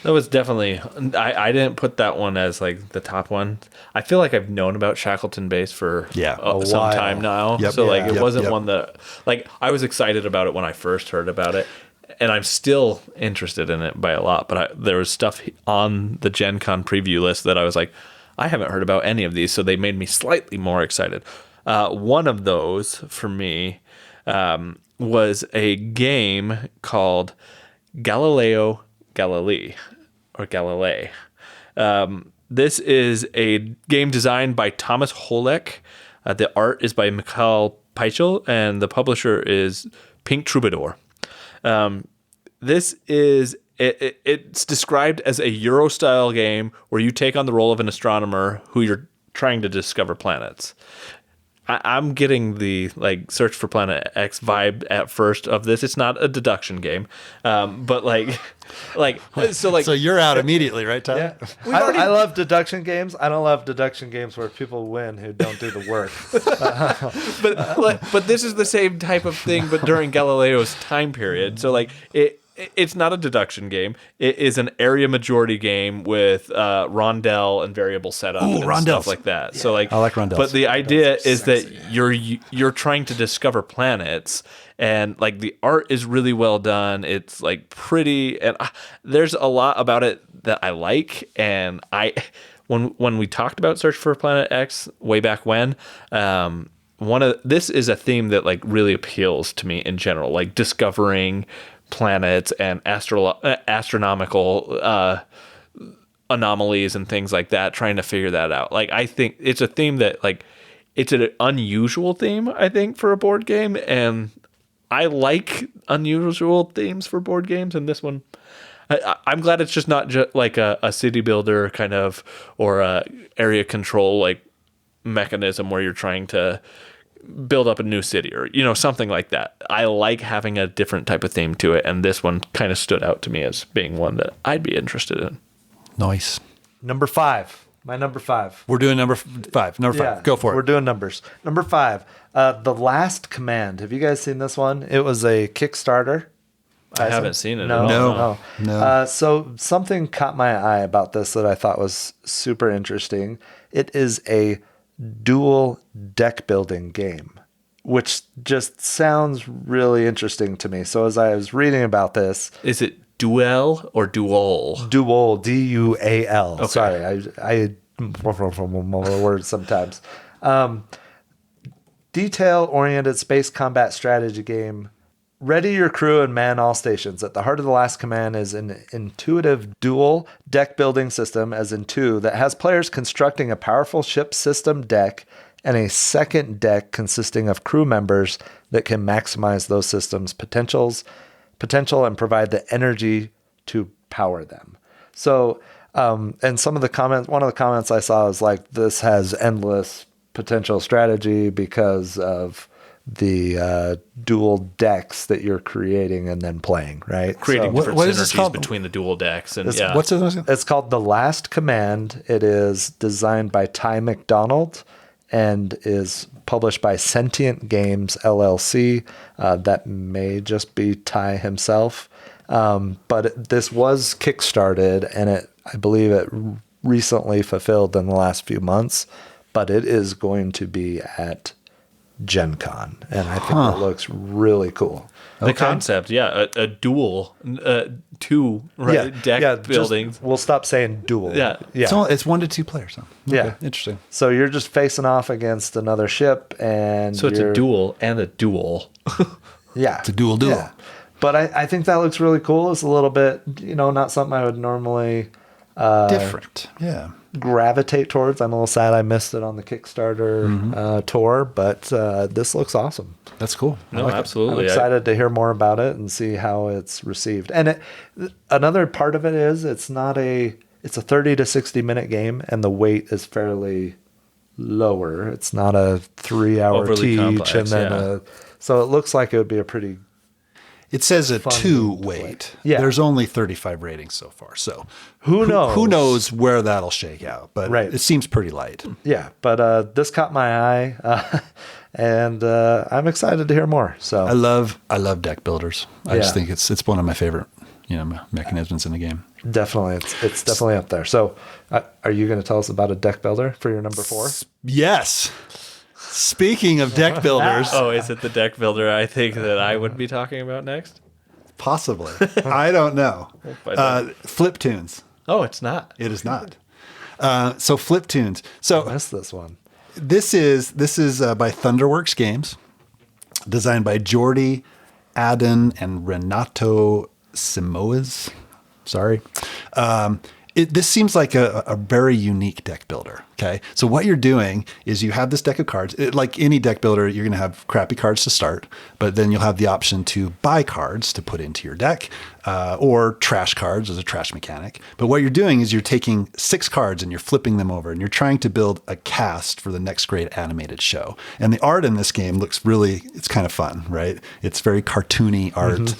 That was definitely, I didn't put that one as like the top one. I feel like I've known about Shackleton Base for a some while. time now. Yep. So like it Yep. wasn't Yep. one that, like I was excited about it when I first heard about it. And I'm still interested in it by a lot. But there was stuff on the Gen Con preview list that I was like, I haven't heard about any of these. So they made me slightly more excited. One of those for me was a game called Galileo Galilei. Or Galilei. This is a game designed by Thomas Holek. The art is by Mikhail Peichel, and the publisher is Pink Troubadour. This is it's described as a Euro-style game where you take on the role of an astronomer who you're trying to discover planets. I'm getting the like Search for Planet X vibe at first of this. It's not a deduction game, but So you're out immediately, right, Tyler? Yeah. I love deduction games. I don't love deduction games where people win who don't do the work. but this is the same type of thing, but during Galileo's time period. So like it's not a deduction game. It is an area majority game with rondel and variable setup and rondels. stuff like that. Yeah. So like I like rondels. But the idea is that you're trying to discover planets, and like the art is really well done. It's like pretty, and there's a lot about it that I like. And when we talked about Search for Planet X way back when, this is a theme that like really appeals to me in general, like discovering planets and astronomical anomalies and things like that, trying to figure that out. Like I think it's a theme that like it's an unusual theme, I think, for a board game, and I like unusual themes for board games, and this one I'm glad it's just not just like a city builder kind of or a area control like mechanism where you're trying to build up a new city or something like that. I like having a different type of theme to it, and this one kind of stood out to me as being one that I'd be interested in. Nice. Number 5. My number 5. We're doing number 5. Number 5. Go for it. We're doing numbers. Number 5. The Last Command. Have you guys seen this one? It was a Kickstarter. I haven't seen it. No. No. So something caught my eye about this that I thought was super interesting. It is a dual deck building game, which just sounds really interesting to me. So as I was reading about this, is it duel or dual? Dual, D-U-A-L. Okay. Sorry, I words sometimes. Detail-oriented space combat strategy game. Ready your crew and man all stations. At the heart of The Last Command is an intuitive dual deck building system, as in 2, that has players constructing a powerful ship system deck and a second deck consisting of crew members that can maximize those systems' potential and provide the energy to power them. So, and one of the comments I saw was like, this has endless potential strategy because of dual decks that you're creating and then playing, right? Creating So different what is this synergies called? between the dual decks. And What's it? it's called The Last Command. It is designed by Ty McDonald and is published by Sentient Games LLC. That may just be Ty himself. But this was kickstarted, and I believe it recently fulfilled in the last few months, but it is going to be at Gen Con, and I think it looks really cool. The concept, a duel, two deck buildings. We'll stop saying duel. Yeah. It's 1 to 2 players. So. Okay, Yeah. interesting. So you're just facing off against another ship, and So it's a duel and a duel. Yeah, It's a dual. Yeah. But I think that looks really cool. It's a little bit, not something I would normally Different. Yeah. gravitate towards. I'm a little sad I missed it on the Kickstarter tour, but this looks awesome. That's cool. No, I'm absolutely. excited to hear more about it and see how it's received. And another part of it is it's a 30 to 60 minute game, and the weight is fairly lower. It's not a 3-hour Overly teach, complex, and then yeah. so it looks like it would be a pretty. It says a Fun 2 to play. weight. Yeah. There's only 35 ratings so far. So Who knows? Who knows where that'll shake out? But Right. it seems pretty light. Yeah, but this caught my eye, and I'm excited to hear more. So I love deck builders. I just Yeah. think it's one of my favorite mechanisms in the game. definitely, it's definitely up there. So are you going to tell us about a deck builder for your number 4? Yes. Speaking of deck builders, Oh, is it the deck builder I think that I would be talking about next? possibly. I don't know. find out. Fliptoons. Oh, it's not. It is not. So Fliptoons. I So missed this one. this is by Thunderworks Games, designed by Jordi Adden and Renato Simoes. Sorry. This seems like a very unique deck builder. Okay. So what you're doing is you have this deck of cards. Like any deck builder, you're going to have crappy cards to start, but then you'll have the option to buy cards to put into your deck, or trash cards as a trash mechanic. But what you're doing is you're taking 6 cards and you're flipping them over, and you're trying to build a cast for the next great animated show. And the art in this game looks it's kind of fun, right? It's very cartoony art.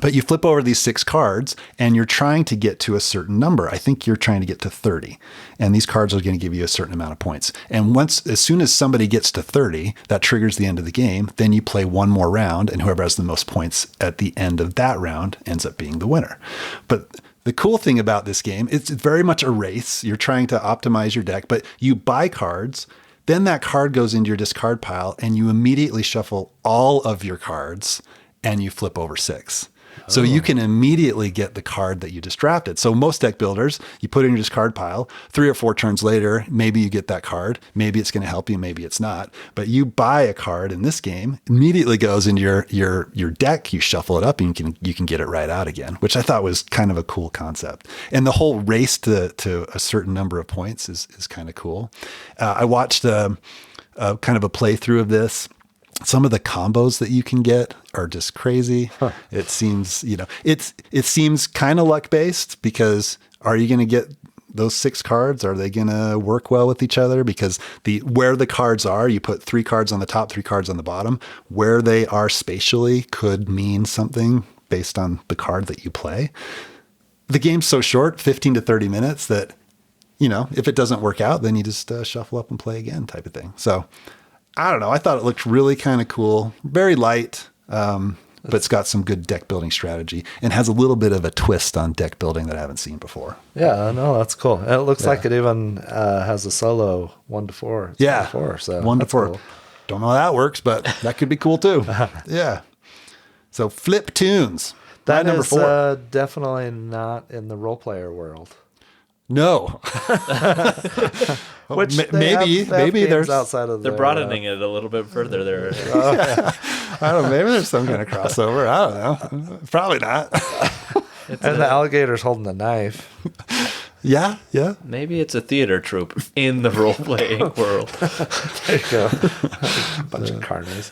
But you flip over these 6 cards and you're trying to get to a certain number. I think you're trying to get to 30. And these cards are going to give you a certain amount of points. And as soon as somebody gets to 30, that triggers the end of the game. Then you play one more round, and whoever has the most points at the end of that round ends up being the winner. But the cool thing about this game, it's very much a race. You're trying to optimize your deck, but you buy cards. Then that card goes into your discard pile, and you immediately shuffle all of your cards, and you flip over 6. So you can immediately get the card that you just drafted. So most deck builders, you put it in your discard pile. 3 or 4 turns later, maybe you get that card. Maybe it's going to help you. Maybe it's not. But you buy a card in this game, immediately goes into your deck. You shuffle it up, and you can get it right out again, which I thought was kind of a cool concept. And the whole race to a certain number of points is kind of cool. I watched kind of a playthrough of this. Some of the combos that you can get are just crazy. It seems, it seems kind of luck based, because are you going to get those 6 cards? Are they going to work well with each other? Because where the cards are, you put 3 cards on the top, 3 cards on the bottom. Where they are spatially could mean something based on the card that you play. The game's so short, 15 to 30 minutes, that, if it doesn't work out, then you just shuffle up and play again, type of thing. So I don't know. I thought it looked really kind of cool, very light, but it's got some good deck building strategy and has a little bit of a twist on deck building that I haven't seen before. Yeah, no, that's cool. And it looks like it even has a solo 1 to 4. It's 1 to 4. So 1 to that's 4. cool. Don't know how that works, but that could be cool too. Yeah. So Fliptoons. That number is 4. definitely not in the role player world. No. Which maybe games there's outside of They're their, broadening it a little bit further there. I don't know. Maybe there's some kind of crossover. I don't know. Probably not. and the alligator's holding the knife. Yeah. Maybe it's a theater troupe in the role-playing world. There you go. A bunch of carnies.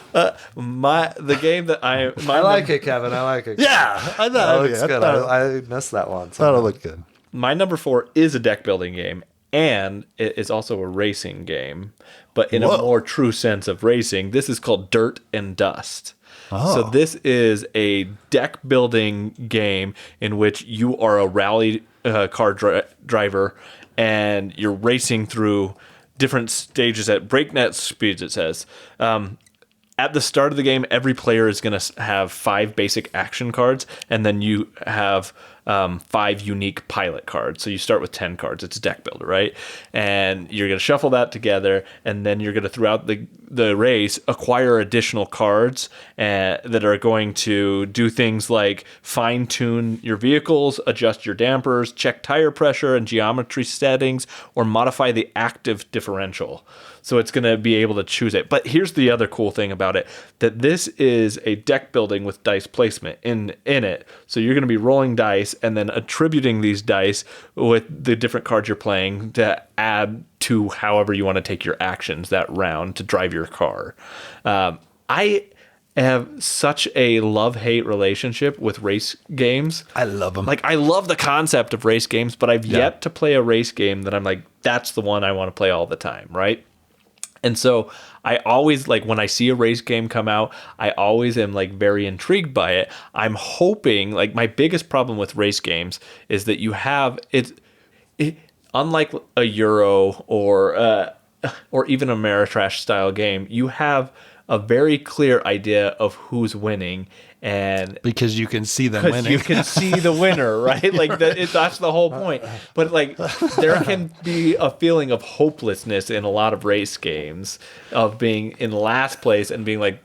The game that I like it, Kevin. I like it. Yeah. I thought That looks yeah, good. I missed that one. thought it looked good. My number 4 is a deck building game, and it is also a racing game, but in Whoa. a more true sense of racing. This is called Dirt and Dust. Oh. So this is a deck building game in which you are a rally car driver, and you're racing through different stages at breakneck speeds, it says. At the start of the game, every player is going to have 5 basic action cards, and then you have 5 unique pilot cards. So you start with 10 cards. It's a deck builder, right? And you're going to shuffle that together, and then you're going to, throughout the race, acquire additional cards that are going to do things like fine-tune your vehicles, adjust your dampers, check tire pressure and geometry settings, or modify the active differential. So it's going to be able to choose it. But here's the other cool thing about it, that this is a deck building with dice placement in it. So you're going to be rolling dice and then attributing these dice with the different cards you're playing to add to however you want to take your actions that round to drive your car. I have such a love-hate relationship with race games. I love them. Like, I love the concept of race games, but I've yet to play a race game that I'm like, that's the one I want to play all the time, right? And so I always, like, when I see a race game come out, I always am, like, very intrigued by it. I'm hoping, like, my biggest problem with race games is that you have it unlike a Euro or even a Ameritrash style game, you have a very clear idea of who's winning, and because you can see them winning. you can see the winner, right? Like that's the whole point. But like, there can be a feeling of hopelessness in a lot of race games of being in last place and being like,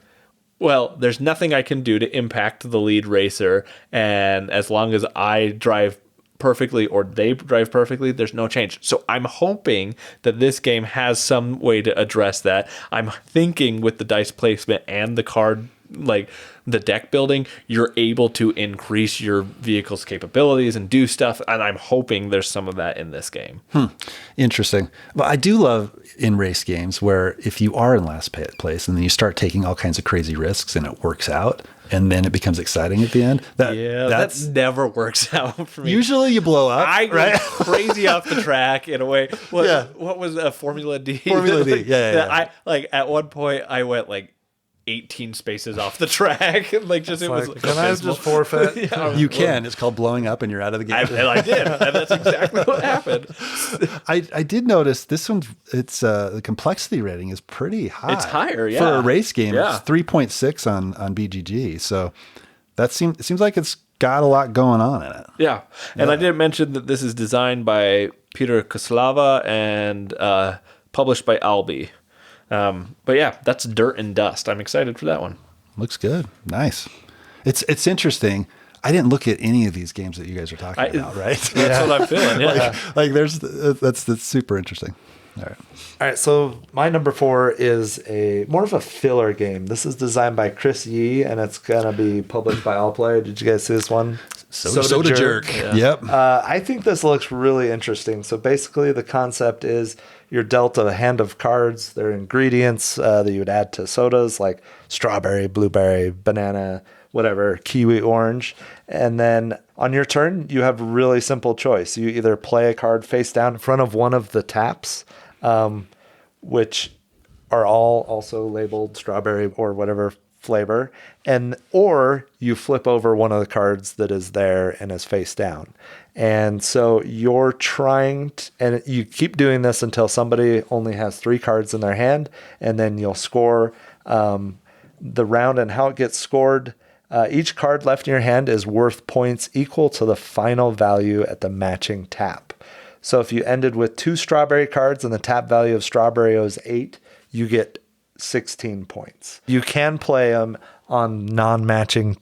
well, there's nothing I can do to impact the lead racer, and as long as I drive perfectly or they drive perfectly, there's no change. So I'm hoping that this game has some way to address that. I'm thinking with the dice placement and the card, like the deck building, you're able to increase your vehicle's capabilities and do stuff, and I'm hoping there's some of that in this game. Interesting. But I do love in race games where if you are in last place and then you start taking all kinds of crazy risks and it works out, and then it becomes exciting at the end. That never works out for me. Usually you blow up. I go crazy off the track in a way. What was a Formula D? Formula D. Yeah. I like at one point I went like 18 spaces off the track. Like, just it was like, can I just forfeit? You can. It's called blowing up, and you're out of the game. I did, and that's exactly what happened. I did notice this one's. It's the complexity rating is pretty high. It's higher, yeah, for a race game. Yeah. It's 3.6 on BGG. So it seems like it's got a lot going on in it. Yeah, and I did mention that this is designed by Peter Koslava and published by Albi. But yeah, that's Dirt and Dust. I'm excited for that one. Looks good. Nice. It's interesting. I didn't look at any of these games that you guys are talking about, right? That's what I'm feeling. Yeah. like there's that's super interesting. All right. So my number 4 is more of a filler game. This is designed by Chris Yee, and it's gonna be published by Allplay. Did you guys see this one? Soda Jerk. Yeah. Yep. I think this looks really interesting. So basically, the concept is you're dealt a hand of cards. They're ingredients that you would add to sodas, like strawberry, blueberry, banana, whatever, kiwi, orange. And then on your turn, you have a really simple choice. You either play a card face down in front of one of the taps, which are all also labeled strawberry or whatever flavor, or you flip over one of the cards that is there and is face down. And so you're and you keep doing this until somebody only has 3 cards in their hand, and then you'll score the round. And how it gets scored, each card left in your hand is worth points equal to the final value at the matching tap. So if you ended with 2 strawberry cards and the tap value of strawberry was 8, you get 16 points. You can play them on non-matching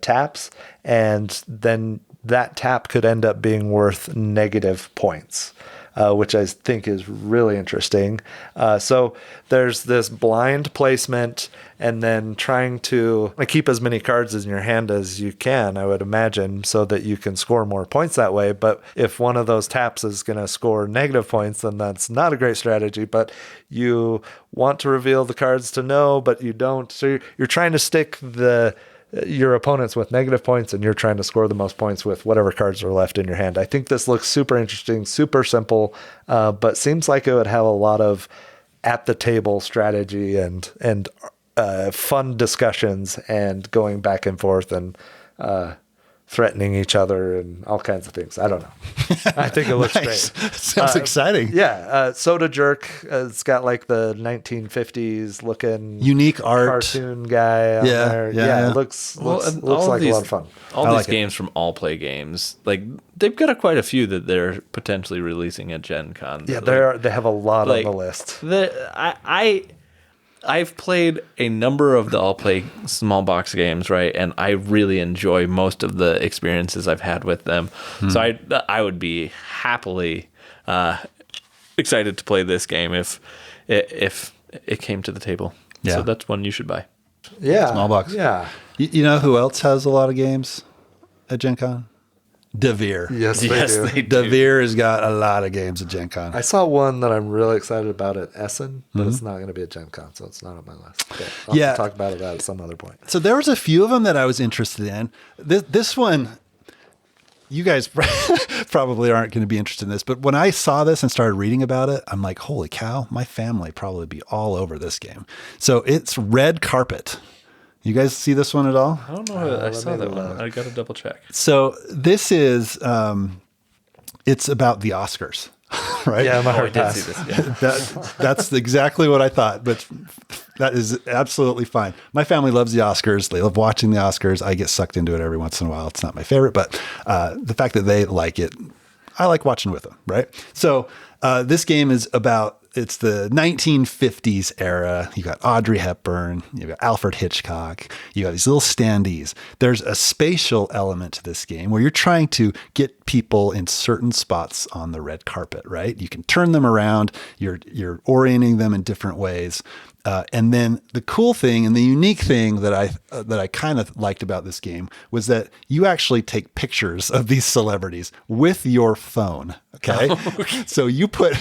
taps, and then that tap could end up being worth negative points, which I think is really interesting. So there's this blind placement, and then trying to keep as many cards in your hand as you can, I would imagine, so that you can score more points that way. But if one of those taps is going to score negative points, then that's not a great strategy. But you want to reveal the cards to know, but you don't. So you're trying to stick the your opponent's with negative points and you're trying to score the most points with whatever cards are left in your hand. I think this looks super interesting, super simple, but seems like it would have a lot of at the table strategy and fun discussions and going back and forth and threatening each other and all kinds of things. I don't know. I think it looks Nice. great. Sounds exciting. Yeah. Soda Jerk. It's got like the 1950s looking Unique art. cartoon guy on Yeah, there. yeah. It looks and all like these, a lot of fun. All I these like it. games from All Play Games, like they've got quite a few that they're potentially releasing at Gen Con. Yeah, that, they have a lot like, on the list. I've played a number of the All Play small box games, right? And I really enjoy most of the experiences I've had with them. So I would be happily excited to play this game if it came to the table. Yeah. So that's one you should buy. Yeah. Small box. Yeah. You know who else has a lot of games at Gen Con? Devere. Yes, they Yes, do. they do. Devere has got a lot of games at Gen Con. I saw one that I'm really excited about at Essen, but it's not going to be at Gen Con, so it's not on my list. Okay. I'll have to talk about it at some other point. So there was a few of them that I was interested in. This one, you guys probably aren't going to be interested in this, but when I saw this and started reading about it, I'm like, holy cow, my family probably be all over this game. So it's Red Carpet. You guys see this one at all? I don't know. I saw that one. I got to double check. So this is, it's about the Oscars, right? Yeah, my Oh, I heart did passed. see this. Yeah. That's exactly what I thought, but that is absolutely fine. My family loves the Oscars. They love watching the Oscars. I get sucked into it every once in a while. It's not my favorite, but the fact that they like it, I like watching with them, right? So this game is about, it's the 1950s era. You got Audrey Hepburn, you got Alfred Hitchcock, you got these little standees. There's a spatial element to this game where you're trying to get people in certain spots on the red carpet, right? You can turn them around. You're orienting them in different ways. And then the cool thing and the unique thing that I kind of liked about this game was that you actually take pictures of these celebrities with your phone. Okay. So you put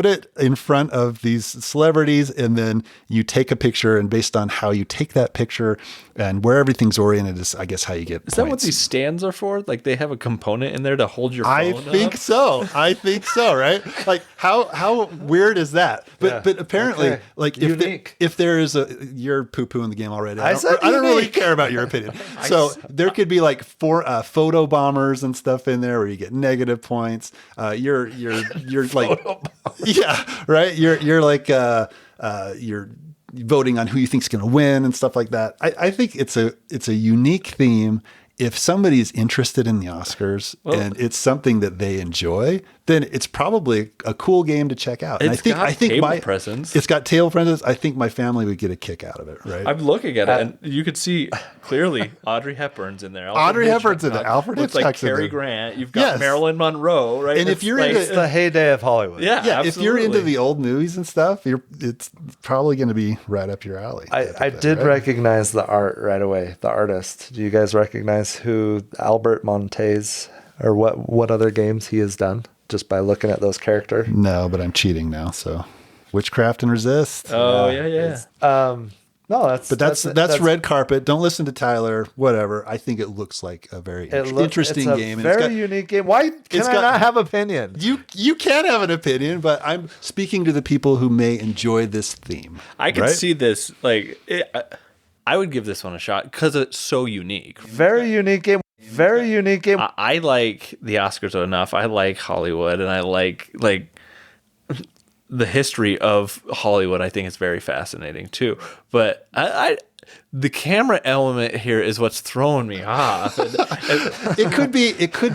it in front of these celebrities and then you take a picture, and based on how you take that picture and where everything's oriented is, I guess, how you get Is points. that what these stands are for? Like they have a component in there to hold your phone I think up? so. I think so, right? Like how weird is that? But Yeah. but apparently, Okay. like Unique. if there is you're poo-pooing the game already. I said I don't really unique. care about your opinion. So there could be like photo bombers and stuff in there where you get negative points. You're like yeah, right. You're like you're voting on who you think's going to win and stuff like that. I think it's a unique theme. If somebody is interested in the Oscars and it's something that they enjoy, then it's probably a cool game to check out. And It's got table my presence. It's got table presence. I think my family would get a kick out of it, right? I'm looking at it, and you could see clearly Audrey Hepburn's in there. Audrey Hepburn's in there. Alfred Looks like Hitchcock's in Cary there. Grant. You've got Yes. Marilyn Monroe, right? And if you're like, into- It's the heyday of Hollywood. yeah, yeah, if you're into absolutely. the old movies and stuff, it's probably going to be right up your alley. I did recognize the art right away, the artist. Do you guys recognize who Albert Montez or what other games he has done just by looking at those characters? No, but I'm cheating now. So Witchcraft and Resist. Oh yeah. No, That's Red Carpet. Don't listen to Tyler. Whatever. I think it looks like a very interesting it's a game. And Very it's got- unique game. Why can it's I got- not have opinions? You can have an opinion, but I'm speaking to the people who may enjoy this theme. I could right? see this. I would give this one a shot because it's so unique. Very unique game. Very unique game. I like the Oscars enough. I like Hollywood, and I like the history of Hollywood. I think it's very fascinating too. But the camera element here is what's throwing me off. It could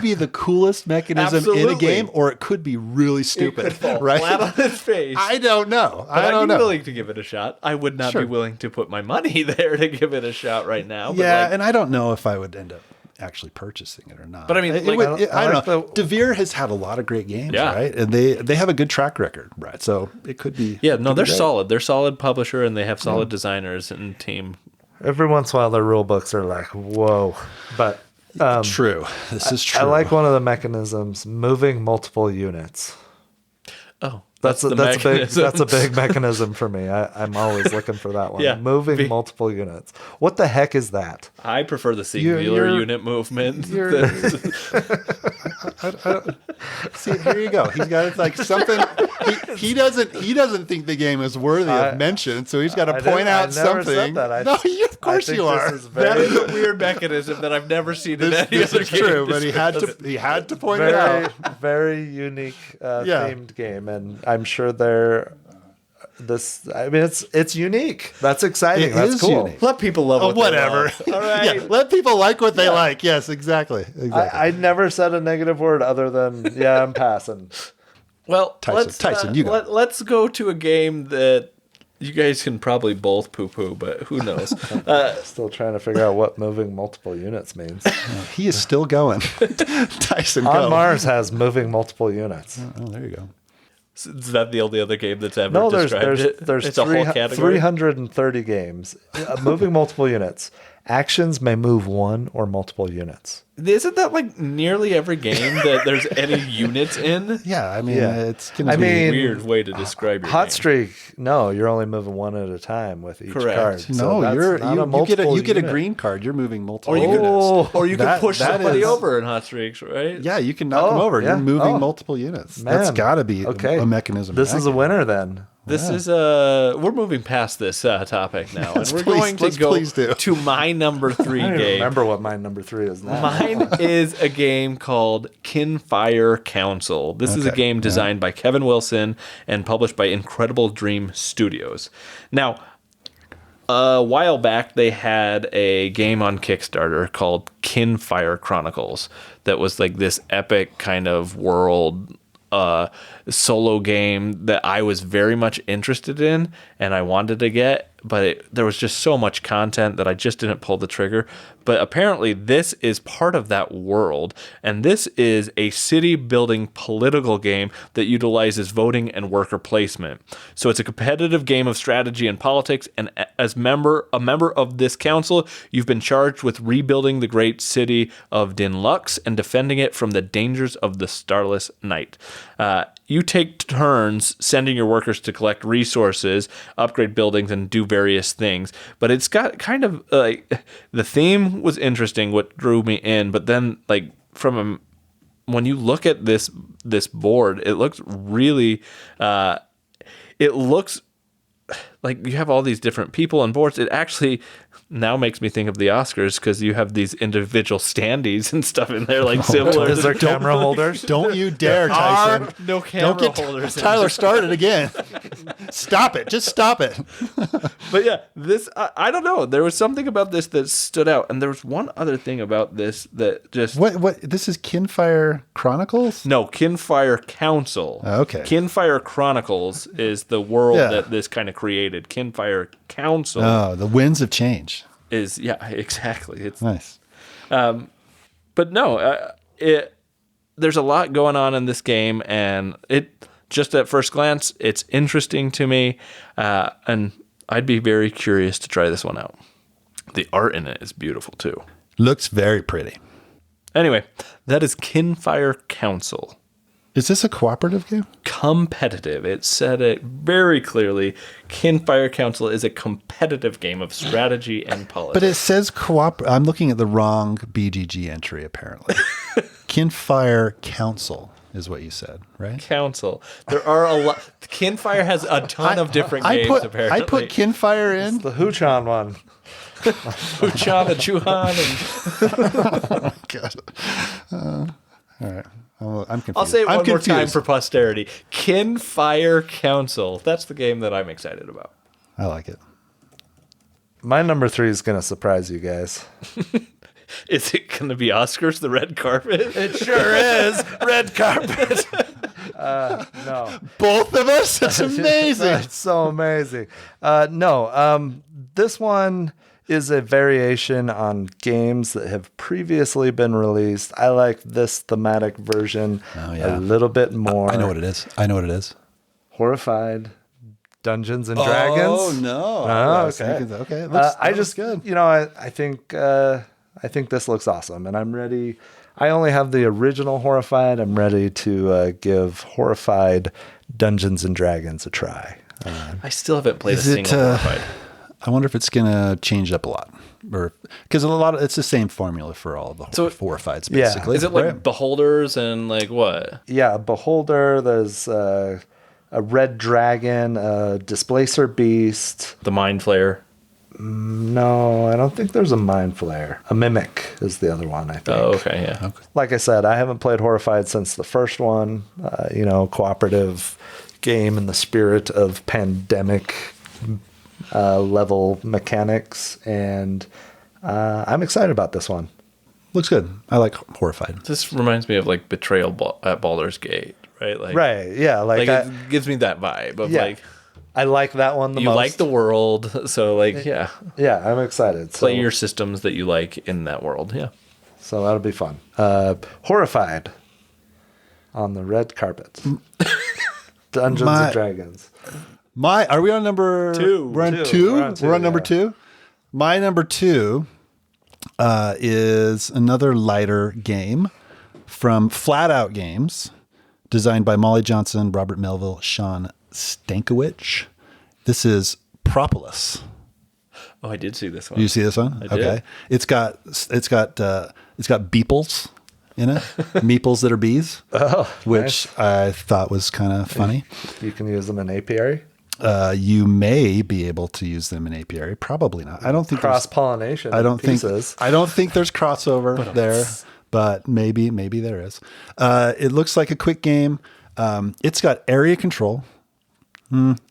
be the coolest mechanism in a Absolutely. game, or it could be really stupid. It could fall right? flat on its face. I don't know. But I don't I'd be know. willing to give it a shot. I would not Sure. be willing to put my money there to give it a shot right now. But Yeah, like, and I don't know if I would end up actually purchasing it or not. But I mean, It like- would- I don't like know. Devere has had a lot of great games, Yeah. right? And they have a good track record, right? So it could be. yeah, no, they're great. solid. They're solid publisher, and they have solid designers and team. Every once in a while, the rule books are like, whoa. But True. This is true. I like one of the mechanisms, moving multiple units. Oh, That's a mechanism. big mechanism for me. I'm always looking for that one. Yeah. Moving multiple units. What the heck is that? I prefer the singular unit movement. See, here you go. He's got like something. He doesn't think the game is worthy of mention, so he's got to point out something. No, of course you are. That is a weird mechanism that I've never seen in any This other is game. true, but he had to point it out. Very unique themed game, and I'm sure it's unique. That's exciting. That's cool. Unique. Let people love what whatever. they love. All right. Yeah, let people like what they like. Yes, exactly. I never said a negative word other than I'm passing. Well, Tyson, you go. Let's go to a game that you guys can probably both poo-poo, but who knows? Still trying to figure out what moving multiple units means. He is still going. Tyson, On go. Mars has moving multiple units. Oh, there you go. Is that the only other game that's ever No, described it? there's It's a whole category. 330 games. Moving multiple units. Actions may move one or multiple units. Isn't that like nearly every game that there's any units in? Yeah, I mean, Yeah. it's gonna A be. weird way to describe your Hot game. streak, no, you're only moving one at a time with each Correct. card. So No, that's you not a get a multiple green card. You're moving multiple. Or you units. could push that somebody is- over in hot streaks, right? Yeah, you can knock them over. yeah. You're moving Oh. multiple units. Man. That's got to be Okay. a mechanism. This is a winner then. This is we're moving past this topic now, and we're going to go please do. to my number 3 I don't even game. remember what my number 3 is now. Mine is a game called Kinfire Council. This is a game designed by Kevin Wilson and published by Incredible Dream Studios. Now, a while back, they had a game on Kickstarter called Kinfire Chronicles that was like this epic kind of world solo game that I was very much interested in and I wanted to get, but there was just so much content that I just didn't pull the trigger. But apparently this is part of that world, and this is a city building political game that utilizes voting and worker placement. So it's a competitive game of strategy and politics, and as a member of this council, you've been charged with rebuilding the great city of Dinlux and defending it from the dangers of the Starless Night. You take turns sending your workers to collect resources, upgrade buildings, and do various things. But it's got kind of like the theme was interesting, what drew me in. But then, like when you look at this board, it looks really. It looks like you have all these different people on boards. It actually now makes me think of the Oscars because you have these individual standees and stuff in there, like similar. Is there camera holders? Don't you dare, Tyson. No camera Don't get holders. in Tyler started again. Stop it. Just stop it. But yeah, this, I don't know. There was something about this that stood out. And there was one other thing about this that just... What? This is Kinfire Chronicles? No, Kinfire Council. Okay. Kinfire Chronicles is the world Yeah. that this kind of created. Kinfire Council Oh, the winds of change. is, yeah, exactly. It's Nice. But no, there's a lot going on in this game, and it just at first glance, it's interesting to me, and I'd be very curious to try this one out. The art in it is beautiful too. Looks very pretty. Anyway, that is Kinfire Council. Is this a cooperative game? Competitive. It said it very clearly. Kinfire Council is a competitive game of strategy and politics. But it says I'm looking at the wrong BGG entry, apparently. Kinfire Council is what you said, right? Council. There are a lot. Kinfire has a ton of different games, apparently. I put Kinfire in. The Huchan one. Chu Han, and God. All right. I'm confused. I'll say it I'm one more time confused. for posterity. Kinfire Council. That's the game that I'm excited about. I like it. My number 3 is going to surprise you guys. Is it going to be Oscars, the red carpet? It sure is. Red carpet. No. Both of us? It's amazing. It's so amazing. This one is a variation on games that have previously been released. I like this thematic version a little bit more. I know what it is. Horrified. Dungeons and Dragons. Oh, no. Oh, okay. Okay. I just, good. I think I think this looks awesome, and I'm ready. I only have the original Horrified. I'm ready to give Horrified Dungeons and Dragons a try. I still haven't played a single Horrified. I wonder if it's going to change up a lot, or because it's the same formula for all the Horrifieds, basically. Is it like beholders and like what? Yeah, beholder. There's a red dragon, a displacer beast, The mind flayer. No, I don't think there's a mind flayer. A mimic is the other one, I think. Oh, okay, yeah. Okay. Like I said, I haven't played Horrified since the first one. Cooperative game in the spirit of pandemic level mechanics, and I'm excited about this one. Looks good. I like Horrified. This reminds me of like Betrayal at Baldur's Gate, right? Like, right, yeah. it gives me that vibe of I like that one the most. You like the world, so Yeah, I'm excited. Play your systems that you like in that world, yeah. So that'll be fun. Horrified on the red carpet. Dungeons and Dragons. Are we on number 2? We're on 2? We're on number 2? My number 2 is another lighter game from Flat Out Games, designed by Molly Johnson, Robert Melville, Sean Stankiewicz. This is Propolis. Oh, I did see this one. You see this one? I did. It's got beeples in it, meeples that are bees, which nice. I thought was kind of funny. You can use them in apiary. You may be able to use them in apiary. Probably not. I don't think cross pollination. I don't think there's crossover there, but maybe there is. It looks like a quick game. It's got area control.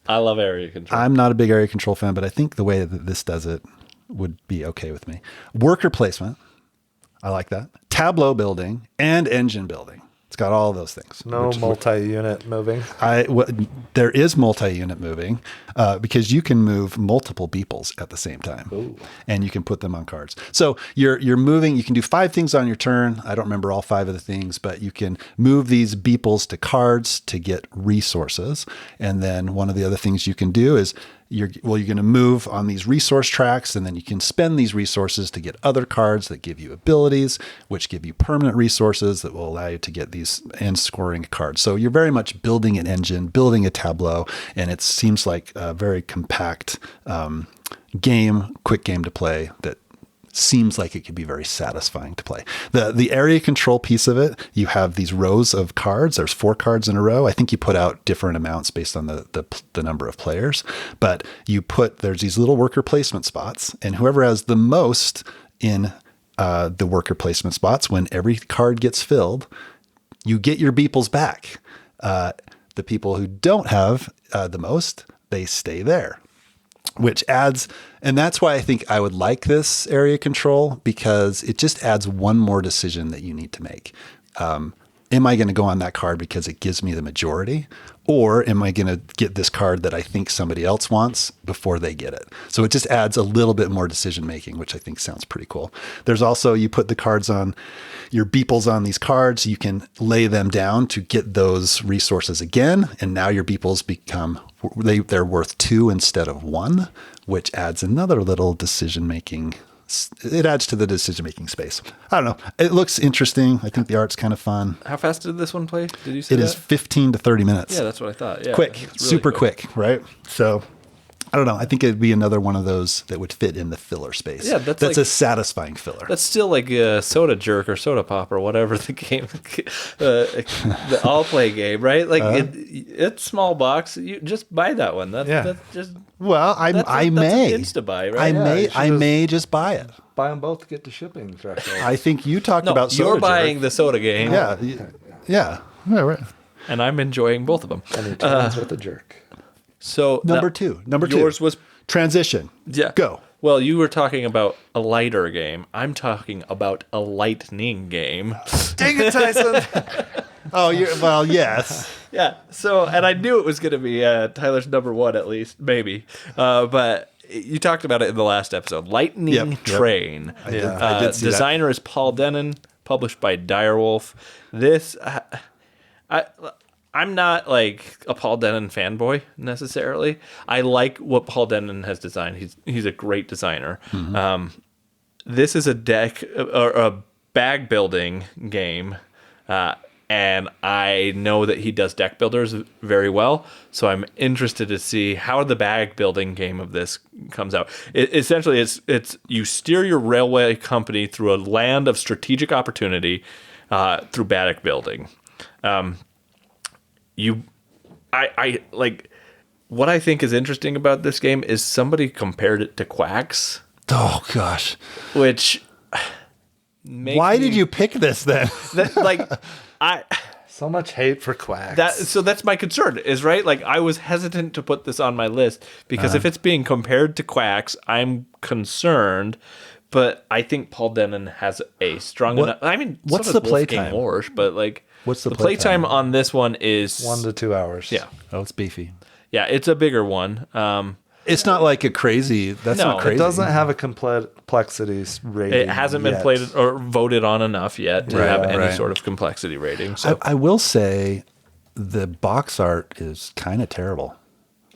I love area control. I'm not a big area control fan, but I think the way that this does it would be okay with me. Worker placement. I like that. Tableau building and engine building. It's got all those things. No multi-unit moving. There is multi-unit moving because you can move multiple beeples at the same time. Ooh. And you can put them on cards. So you're moving. You can do 5 things on your turn. I don't remember all 5 of the things, but you can move these beeples to cards to get resources. And then one of the other things you can do is you're going to move on these resource tracks, and then you can spend these resources to get other cards that give you abilities, which give you permanent resources that will allow you to get these and scoring cards. So you're very much building an engine, building a tableau, and it seems like a very compact quick game to play that seems like it could be very satisfying to play. The area control piece of it, you have these rows of cards. There's 4 cards in a row. I think you put out different amounts based on the number of players, but there's these little worker placement spots, and whoever has the most in the worker placement spots, when every card gets filled, you get your beeples back. The people who don't have the most, they stay there. Which adds, and that's why I think I would like this area control, because it just adds one more decision that you need to make. Am I going to go on that card because it gives me the majority, or am I going to get this card that I think somebody else wants before they get it? So it just adds a little bit more decision making, which I think sounds pretty cool. There's also, you put the cards on, your beeples on these cards, you can lay them down to get those resources again, and now your beeples they're worth 2 instead of 1, which adds another little decision making. It adds to the decision making space. I don't know. It looks interesting. I think the art's kind of fun. How fast did this one play? Did you say it is 15 to 30 minutes? Yeah, that's what I thought. Yeah, quick, really super quick, right? So I don't know. I think it'd be another one of those that would fit in the filler space. Yeah, that's like a satisfying filler. That's still like a Soda Jerk or Soda Pop or whatever the game, the all play game, right? Like it's small box. You just buy that one. That's just. Well, I may insta buy, right? I may just buy it. Buy them both to get the shipping threshold. I think you talked about Soda Jerk. You're buying the soda game. Yeah. Right. And I'm enjoying both of them. And he turns with a jerk. So number two. Yours was transition. Yeah. Go. Well, you were talking about a lighter game. I'm talking about a lightning game. Dang it, Tyson. Yes. Yeah. So, and I knew it was going to be Tyler's number 1 at least, maybe. But you talked about it in the last episode. Lightning Train. I did see designer is Paul Dennen, published by Direwolf. This, I'm not like a Paul Dennen fanboy necessarily. I like what Paul Dennen has designed. He's a great designer. Mm-hmm. this is a deck or a bag building game, and I know that he does deck builders very well. So I'm interested to see how the bag building game of this comes out. Essentially, it's you steer your railway company through a land of strategic opportunity through bag building. I like what I think is interesting about this game is somebody compared it to Quacks. Oh gosh, which why did you pick this then? So much hate for Quacks. So that's my concern is right. Like I was hesitant to put this on my list because if it's being compared to Quacks, I'm concerned. But I think Paul Denon has a strong enough. I mean, what's so the does playtime? Warsh, but like, what's the playtime on this one is 1 to 2 hours. Yeah. Oh, it's beefy. Yeah, it's a bigger one. It's not like a crazy. That's No, not crazy. It doesn't have a complexity rating. It hasn't been yet. played or voted on enough yet to Right, have any right. sort of complexity rating. So I will say, the box art is kind of terrible.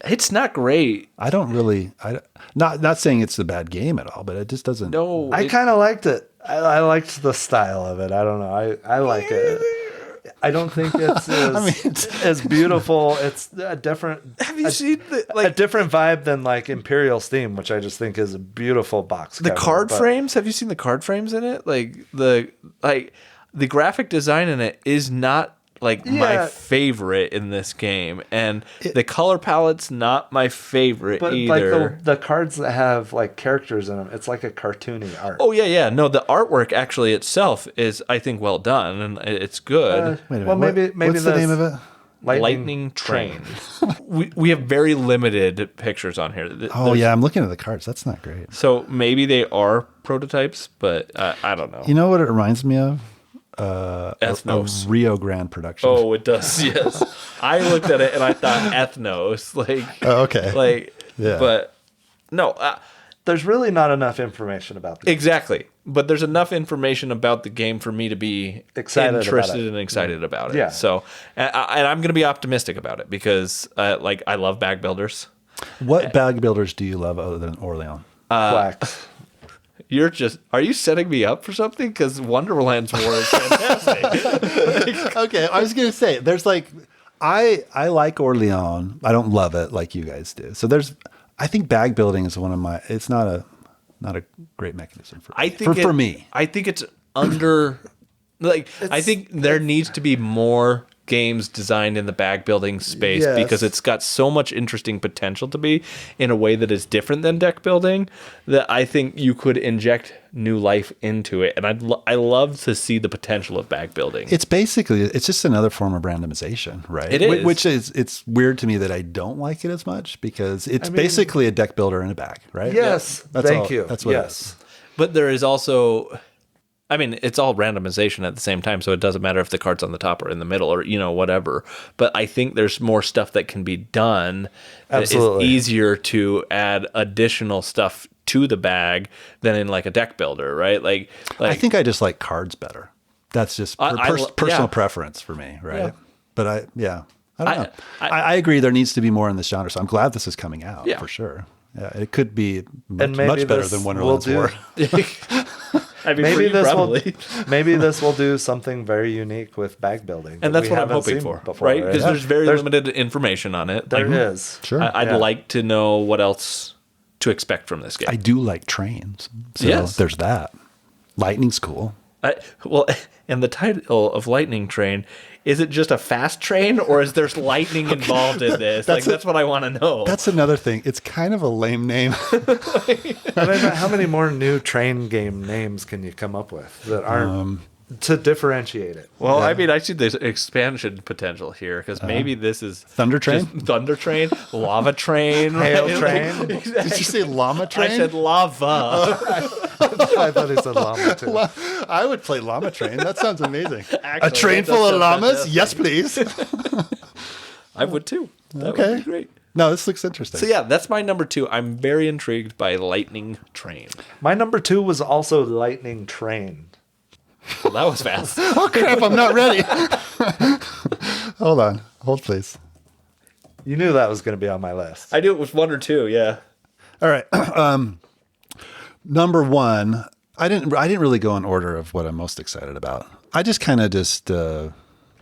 it's not great. I don't really. Not saying it's a bad game at all, but it just doesn't. No, I kind of liked it. I liked the style of it. I don't know. I like it. I don't think it's as beautiful. It's a different. Have you seen a different vibe than like Imperial Steam, which I just think is a beautiful box. the cover, card but- frames? Have you seen the card frames in it? Like the graphic design in it is not like my Yeah. favorite in this game, and the color palette's not my favorite But either. like the cards that have like characters in them, it's like a cartoony art. Oh yeah. No, the artwork actually itself is, I think, well done and it's good. Wait a minute. Well, maybe what's the that's name of it? Lightning Train. we have very limited pictures on here. Oh yeah, I'm looking at the cards. That's not great. So maybe they are prototypes, but I don't know. You know what it reminds me of? Ethnos. A Rio Grande production. Oh, it does. Yes, I looked at it and I thought Ethnos. Okay. Yeah. But no, There's really not enough information about the exactly. But there's enough information about the game for me to be Excited about interested it. and excited about it. Yeah. So, and I'm going to be optimistic about it because, I love bag builders. What bag builders do you love other than Orleans? Quacks. Are you setting me up for something? Because Wonderland's War is fantastic. Okay, I was gonna say there's like I like Orleans. I don't love it like you guys do. So I think bag building is one of my. It's not a great mechanism for me. I think it's under. I think there needs to be more games designed in the bag building space Yes. because it's got so much interesting potential to be in a way that is different than deck building that I think you could inject new life into it, and I love to see the potential of bag building. It's just another form of randomization, right? It is. Which is, it's weird to me that I don't like it as much because it's basically a deck builder in a bag, right? Yes. That's Thank all- you. that's what it yes. But there is also, I mean, it's all randomization at the same time, so it doesn't matter if the card's on the top or in the middle or, whatever. But I think there's more stuff that can be done. Absolutely. It's easier to add additional stuff to the bag than in like a deck builder, right? Like I think I just like cards better. That's just personal yeah. preference for me, right? Yeah. But I don't know. I- I agree there needs to be more in this genre, so I'm glad this is coming out Yeah. for sure. Yeah, it could be And maybe much better this than will Wonderland's do- War. I mean, Maybe this probably. maybe this will do something very unique with bag building, And that that's we what I'm haven't hoping seen for, before, right? Because there's very There's- limited information on it. There Like, is. Sure. I'd Yeah. like to know what else to expect from this game. I do like trains, so Yes. there's that. Lightning's cool. Well, and the title of Lightning Train, is it just a fast train or is there lightning involved in this? That's what I want to know. That's another thing. It's kind of a lame name. I mean, how many more new train game names can you come up with that aren't to differentiate it? Well, I mean, I see this expansion potential here because maybe this is Thunder Train? just Thunder Train, Lava Train, Hail right? Train? Did you say llama train? I said lava. I thought he said llama too. I would play llama train. That sounds amazing. Actually, A train that does full of sound llamas? fantastic. Yes, please. I would too. That Okay. would be great. No, this looks interesting. So yeah, that's my number 2. I'm very intrigued by Lightning Train. My number 2 was also Lightning Train. Well, that was fast. Oh crap! I'm not ready. Hold on. Hold please. You knew that was going to be on my list. I knew it was 1 or 2. Yeah. All right. Number 1. I didn't really go in order of what I'm most excited about. I just kind of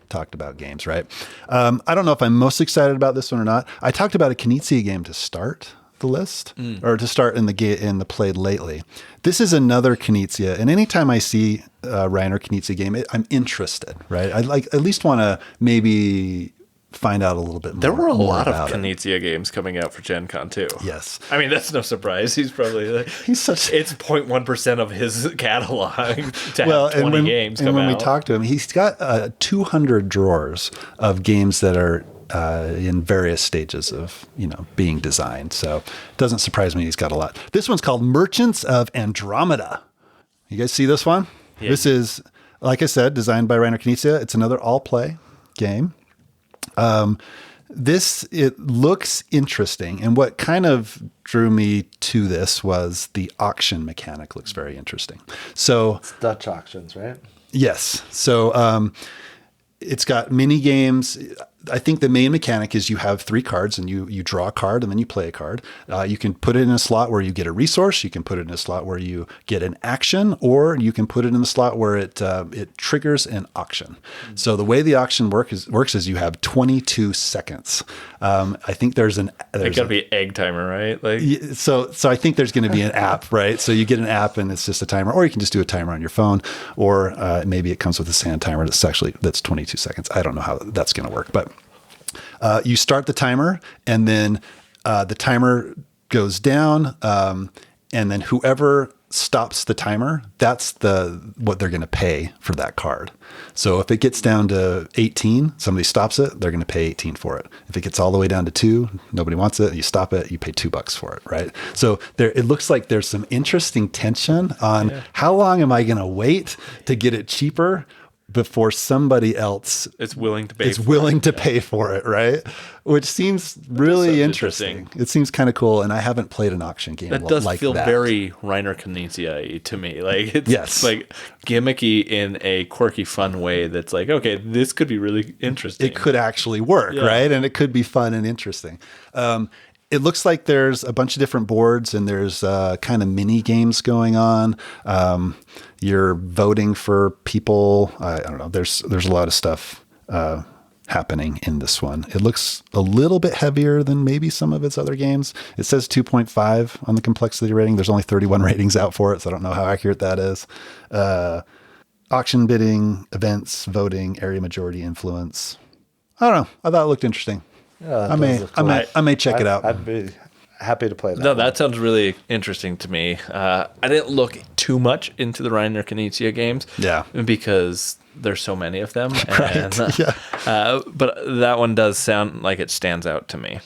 talked about games, right? I don't know if I'm most excited about this one or not. I talked about a Knizia game to start the list or to start in the played lately. This is another Knizia, and anytime I see a Reiner Knizia game, I'm interested, right? I at least want to maybe find out a little bit more. There were a lot of about it. Knizia games coming out for Gen Con too. Yes. I mean, that's no surprise. He's probably He's such it's 0.1% of his catalog to well, have 20 games come out. And when we talk to him, he's got 200 drawers of games that are in various stages of, being designed. So it doesn't surprise me he's got a lot. This one's called Merchants of Andromeda. You guys see this one? Yeah. This is, like I said, designed by Reiner Knizia. It's another all-play game. It looks interesting. And what kind of drew me to this was the auction mechanic looks very interesting. So it's Dutch auctions, right? Yes. So, it's got mini games. I think the main mechanic is you have 3 cards and you draw a card and then you play a card. You can put it in a slot where you get a resource. You can put it in a slot where you get an action, or you can put it in the slot where it triggers an auction. So the way the auction works is you have 22 seconds. I think there's It got to be egg timer, right? So I think there's going to be an app, right? So you get an app and it's just a timer, or you can just do a timer on your phone, or maybe it comes with a sand timer that's 22 seconds. I don't know how that's going to work, but you start the timer, and then the timer goes down, and then whoever stops the timer, that's what they're going to pay for that card. So if it gets down to 18, somebody stops it, they're going to pay 18 for it. If it gets all the way down to 2, nobody wants it, you stop it, you pay $2 for it, right? So it looks like there's some interesting tension on how long am I going to wait to get it cheaper before somebody else is willing to pay for it, right? Which seems really interesting. It seems kind of cool, and I haven't played an auction game that does like feel that. very Reiner Knizia to me. Like it's like gimmicky in a quirky, fun way. That's like, okay, this could be really interesting. It could actually work, right? And it could be fun and interesting. It looks like there's a bunch of different boards, and there's kind of mini games going on. You're voting for people. I don't know. There's a lot of stuff happening in this one. It looks a little bit heavier than maybe some of its other games. It says 2.5 on the complexity rating. There's only 31 ratings out for it, so I don't know how accurate that is. Auction bidding, events, voting, area majority influence. I don't know. I thought it looked interesting. Yeah, I may check it out. I'd be happy to play that. No, that sounds really interesting to me. I didn't look too much into the Reiner Knizia games, because there's so many of them. And, but that one does sound like it stands out to me.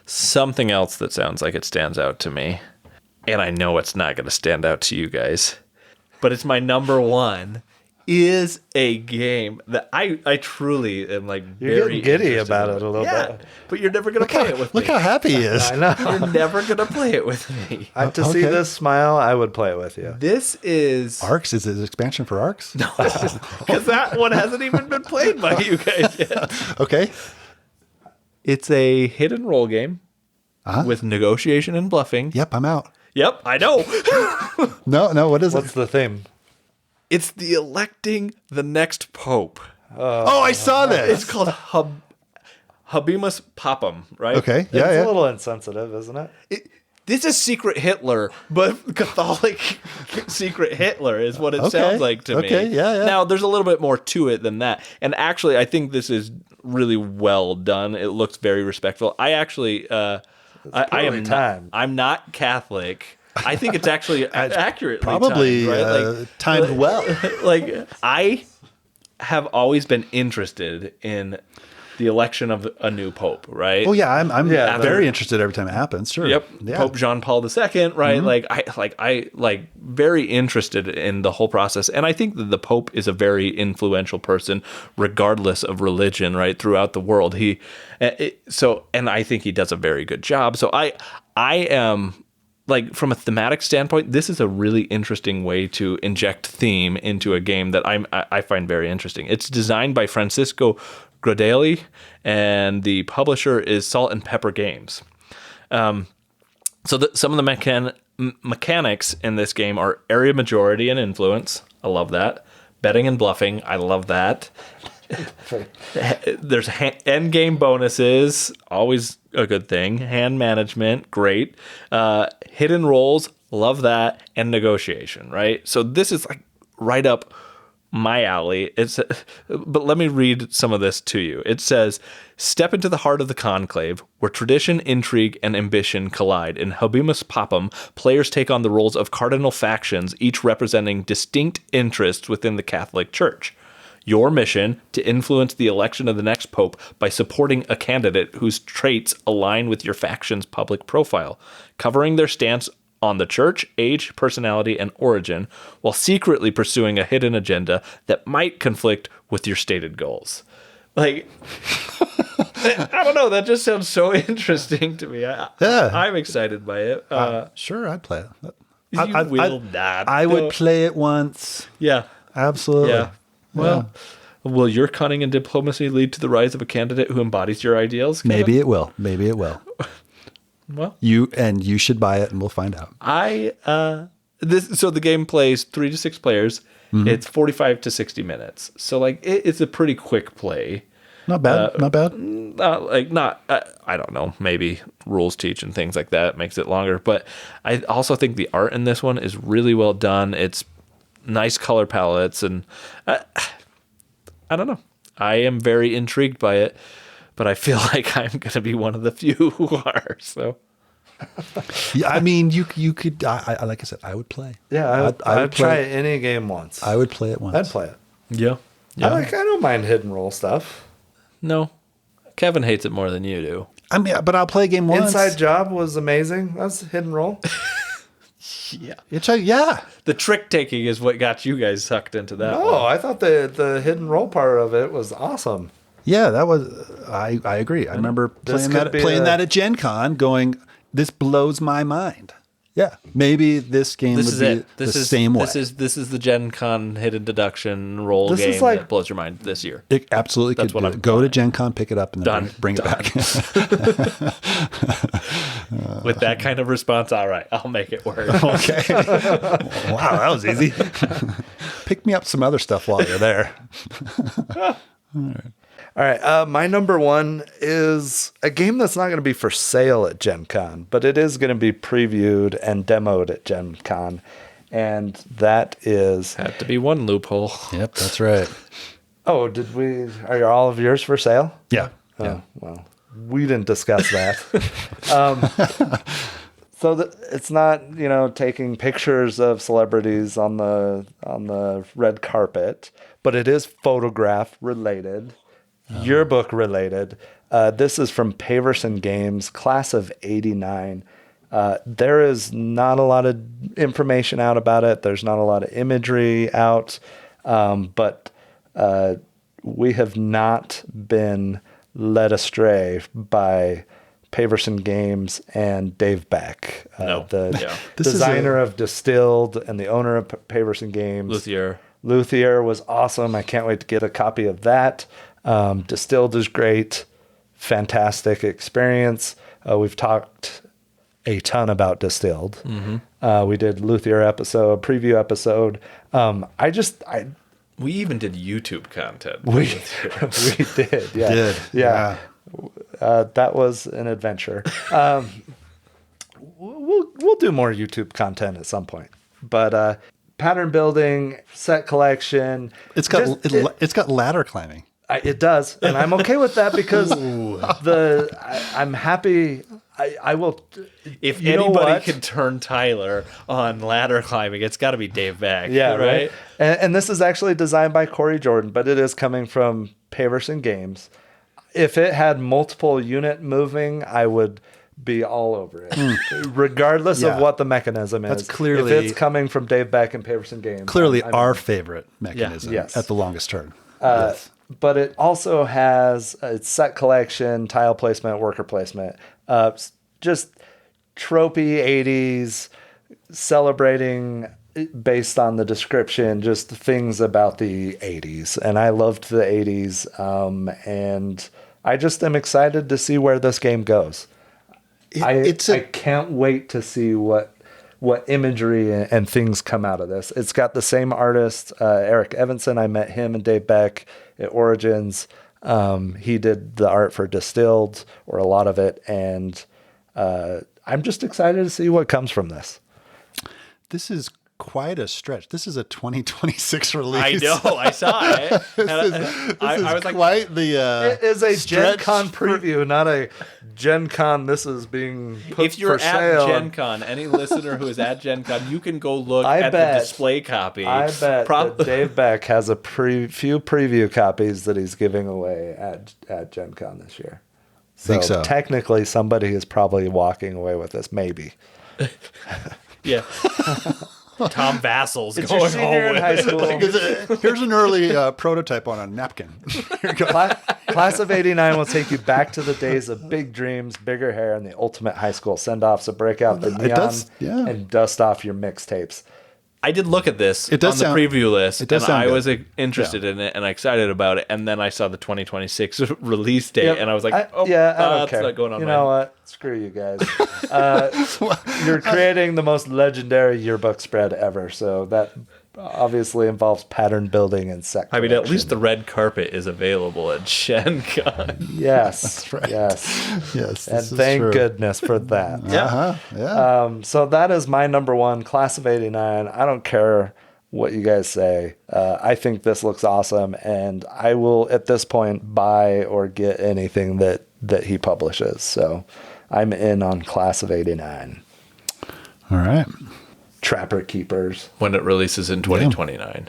Something else that sounds like it stands out to me, and I know it's not going to stand out to you guys, but it's my number one, is a game that I truly am like you're very getting giddy about it a little bit. But you're never going to play it with me. Look how happy he is. I know. You're never going to play it with me. To see this smile, I would play it with you. This is Arcs. Is it an expansion for Arcs? No, because that one hasn't even been played by you guys yet. Okay. It's a hit and roll game with negotiation and bluffing. Yep, I'm out. Yep, I know. No, what is What's the theme? It's the electing the next pope. I saw that. It's called Habemus Papam, right? Okay, It's a little insensitive, isn't it? This is Secret Hitler, but Catholic Secret Hitler is what it sounds like to me. Okay, yeah. Now, there's a little bit more to it than that. And actually, I think this is really well done. It looks very respectful. I actually, I'm not Catholic. I think it's actually accurately probably timed, right? timed well. Like, I have always been interested in the election of a new pope, right? Oh yeah, I'm very interested every time it happens. Sure. Yep. Yeah. Pope John Paul II, right? Mm-hmm. I very interested in the whole process, and I think that the Pope is a very influential person, regardless of religion, right? Throughout the world, and I think he does a very good job. So I am. Like, from a thematic standpoint, this is a really interesting way to inject theme into a game that I find very interesting. It's designed by Francisco Gradelli, and the publisher is Salt and Pepper Games. Some of the mechanics in this game are area majority and influence. I love that. Betting and bluffing. I love that. There's end game bonuses, always a good thing. Hand management, great. Hidden rolls, love that. And negotiation, right? So this is like right up my alley. But let me read some of this to you. It says, step into the heart of the conclave, where tradition, intrigue, and ambition collide. In Habemus Papam, players take on the roles of cardinal factions, each representing distinct interests within the Catholic Church. Your mission, to influence the election of the next pope by supporting a candidate whose traits align with your faction's public profile, covering their stance on the church, age, personality, and origin, while secretly pursuing a hidden agenda that might conflict with your stated goals. Like, I don't know. That just sounds so interesting to me. I'm excited by it. Sure, I'd play it. You will not. I would play it once. Yeah. Absolutely. Yeah. Well, will your cunning and diplomacy lead to the rise of a candidate who embodies your ideals? Kevin? Maybe it will. Maybe it will. Well, you should buy it, and we'll find out. So the game plays 3 to 6 players. Mm-hmm. It's 45 to 60 minutes. So like it's a pretty quick play. Not bad. Not bad. I don't know. Maybe rules teach and things like that makes it longer. But I also think the art in this one is really well done. It's nice color palettes, and I don't know. I am very intrigued by it. But I feel like I'm going to be one of the few who are. So, yeah, I mean, you could. I like I said, I would play. Yeah, I'd try it any game once. I would play it once. I'd play it. Yeah. I don't mind hidden roll stuff. No, Kevin hates it more than you do. I mean, but I'll play a game once. Inside Job was amazing. That's hidden roll. Yeah. Yeah. The trick taking is what got you guys sucked into that. No, I thought the hidden roll part of it was awesome. Yeah, that was. I agree. I remember playing that at Gen Con, going, "This blows my mind." Yeah, maybe this game would be the same way. This is the Gen Con hidden deduction roll This game is like- that blows your mind this year. It absolutely That's could what do. I'm Go to buying. Gen Con, pick it up, and then bring it back. With that kind of response, all right, I'll make it work. Okay. Wow, that was easy. Pick me up some other stuff while you're there. All right, my number one is a game that's not going to be for sale at Gen Con, but it is going to be previewed and demoed at Gen Con, and that is... Had to be one loophole. Yep, that's right. Oh, are all of yours for sale? Yeah. Oh, well, we didn't discuss that. So it's not, taking pictures of celebrities on the red carpet, but it is photograph related. Yearbook related. This is from Paverson Games, class of 89. There is not a lot of information out about it. There's not a lot of imagery out, but we have not been led astray by Paverson Games and Dave Beck, the designer of Distilled and the owner of Paverson Games. Luthier was awesome. I can't wait to get a copy of that. Distilled is great. Fantastic experience. We've talked a ton about Distilled. Mm-hmm. We did Luthier preview episode. We even did YouTube content. We did. Yeah. Yeah. That was an adventure. We'll do more YouTube content at some point, but, pattern building, set collection. It's got ladder climbing. It does, and I'm okay with that because I'm happy. I will. If anybody can turn Tyler on ladder climbing, it's got to be Dave Beck. Yeah, right. And this is actually designed by Corey Jordan, but it is coming from Paverson Games. If it had multiple unit moving, I would be all over it, regardless of what the mechanism is. That's clearly, if it's coming from Dave Beck and Paverson Games. Clearly, our favorite mechanism at the longest turn. But it also has its set collection, tile placement, worker placement, just tropey 80s, celebrating based on the description, just things about the 80s. And I loved the 80s, and I just am excited to see where this game goes. I can't wait to see what what imagery and things come out of this. It's got the same artist, Eric Evanson. I met him and Dave Beck at Origins. He did the art for Distilled, or a lot of it, and I'm just excited to see what comes from this. This is quite a stretch. This is a 2026 release. I know. I saw it. I was like, quite the. It is a Gen stretch Con preview, not a Gen Con. This is being put if you're for at sale. Gen Con, any listener who is at Gen Con, you can go look I at bet- the display copy. I bet that Dave Beck has a few preview copies that he's giving away at Gen Con this year. Think so. Technically, somebody is probably walking away with this, maybe. Yeah. Tom Vassel's It's your going senior home in with high school. Here's an early prototype on a napkin. Here you go. Class of 89 will take you back to the days of big dreams, bigger hair, and the ultimate high school send-off. So break out the neon does, yeah. and dust off your mixtapes. I did look at this It does on the preview list, it does and sound I good. was interested in it and excited about it. And then I saw the 2026 release date, and I was like, I don't that's care. not going on. You know what? Screw you guys. You're creating the most legendary yearbook spread ever. So that obviously involves pattern building and set I mean, at collection. least the red carpet is available at Gen Con. Yes. That's right. Yes. Yes, And this is thank true. goodness for that. Uh-huh. Yeah. So that is my number one, Class of 89. I don't care what you guys say. I think this looks awesome, and I will, at this point, buy or get anything that he publishes. So I'm in on Class of 89. All right. Trapper Keepers. When it releases in 2029.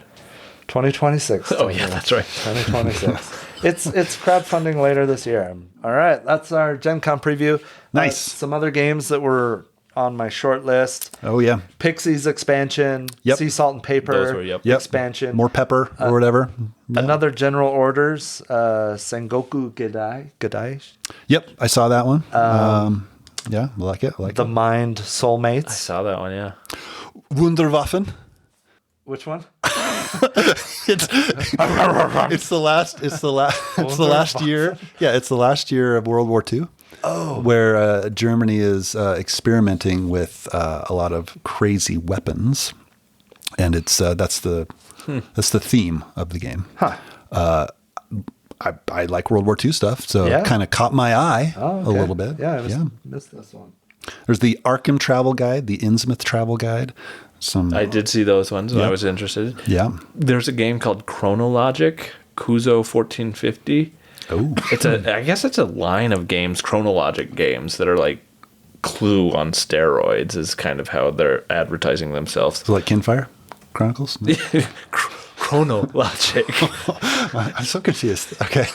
2026. Oh, yeah, that's right. 2026. It's crowdfunding later this year. All right, that's our Gen Con preview. Nice. Some other games that were on my short list. Oh, yeah. Pixies expansion, Yep. Sea Salt and Paper Those were, yep. expansion. More pepper or whatever. Yeah. Another General Orders, Sengoku Gadai. Yep. I saw that one. Yeah. I like it. I like The it. Mind I Soulmates. saw that one, yeah. Wunderwaffen. Which one? It's the last year. Yeah, it's the last year of World War II. Oh, where Germany is experimenting with a lot of crazy weapons, and it's that's the theme of the game. Huh. I like World War II stuff, so Yeah. it kind of caught my eye Oh, a okay. little bit. Yeah, I missed this one. There's the Arkham Travel Guide, the Innsmouth Travel Guide. I did see those ones, and I Yep. was interested. Yeah. There's a game called Chronologic, Kuzo 1450. Oh. I guess it's a line of games, Chronologic games, that are like Clue on steroids is kind of how they're advertising themselves. So like Kinfire Chronicles? No. Chronologic. I'm so confused. Okay.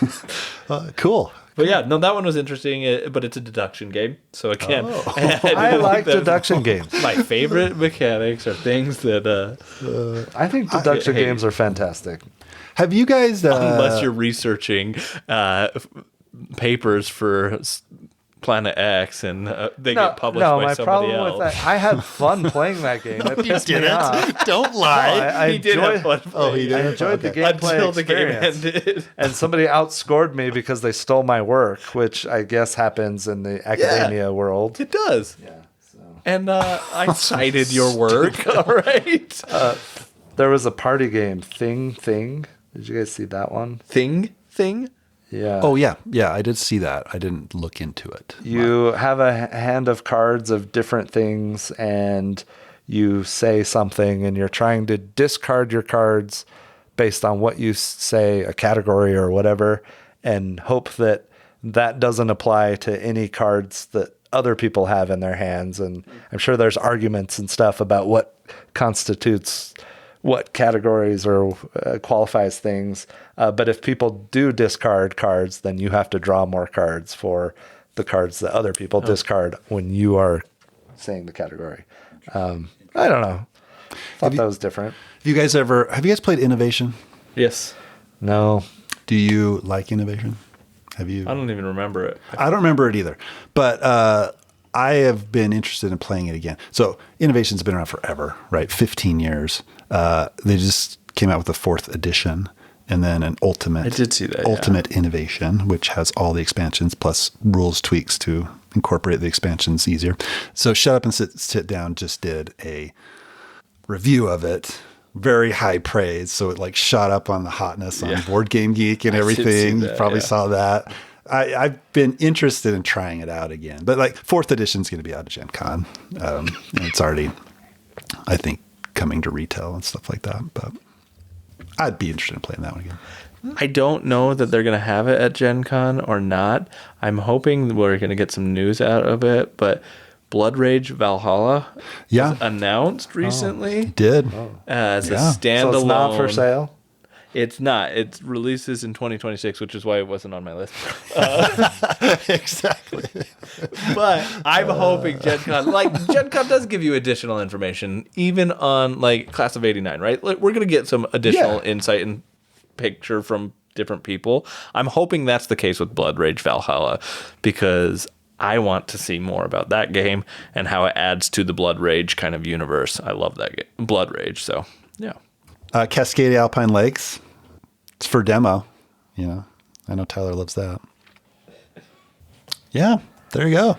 Cool. But yeah, no, that one was interesting, but it's a deduction game. So again, I like deduction games. My favorite mechanics are things that, I think deduction Hey. games are fantastic. Have you guys unless you're researching papers for Planet X and they get published by my somebody problem else. with that, I had fun playing that game. It pissed me off. Don't lie. I He did have fun. Oh, he did. I enjoyed the Okay. gameplay Until the game experience. ended. And somebody outscored me because they stole my work, which I guess happens in the academia world. It does. Yeah. So And I cited your work. All right. there was a party game, Thing. Did you guys see that one? Thing. Yeah. Oh, yeah. Yeah, I did see that. I didn't look into it. You have a hand of cards of different things, and you say something, and you're trying to discard your cards based on what you say, a category or whatever, and hope that that doesn't apply to any cards that other people have in their hands. And I'm sure there's arguments and stuff about what constitutes what categories or qualifies things. But if people do discard cards, then you have to draw more cards for the cards that other people discard when you are saying the category. I don't know. Thought that was different. Have you guys played Innovation? Yes. No. Do you like Innovation? Have you? I don't even remember it. I don't remember it either, but I have been interested in playing it again. So Innovation's been around forever, right? 15 years. They just came out with the 4th edition, and then an ultimate. I did see that, yeah. Ultimate Innovation, which has all the expansions plus rules tweaks to incorporate the expansions easier. So Shut Up and Sit Down just did a review of it. Very high praise. So it like shot up on the hotness on Board Game Geek and everything. You probably saw that. I've been interested in trying it out again. But like 4th edition is going to be out of Gen Con. And it's already, I think, coming to retail and stuff like that. But I'd be interested in playing that one again. I don't know that they're going to have it at Gen Con or not. I'm hoping we're going to get some news out of it. But Blood Rage Valhalla was announced recently. It did. As a standalone. So it's not for sale? It's not. It releases in 2026, which is why it wasn't on my list. Exactly. But I'm hoping Gen Con does give you additional information, even on like Class of '89, right? Like, we're going to get some additional insight and picture from different people. I'm hoping that's the case with Blood Rage Valhalla, because I want to see more about that game and how it adds to the Blood Rage kind of universe. I love that game, Blood Rage. So yeah. Cascadia Alpine Lakes. It's for demo. You know, I know Tyler loves that. Yeah, there you go.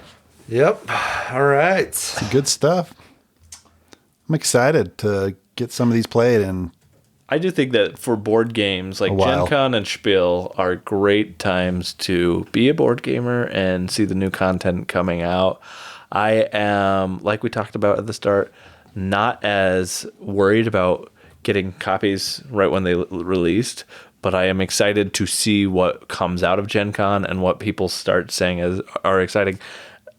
Yep. All right. Some good stuff. I'm excited to get some of these played, and I do think that for board games, like Gen Con and Spiel are great times to be a board gamer and see the new content coming out. I am, like we talked about at the start, not as worried about getting copies right when they released, but I am excited to see what comes out of Gen Con and what people start saying are exciting.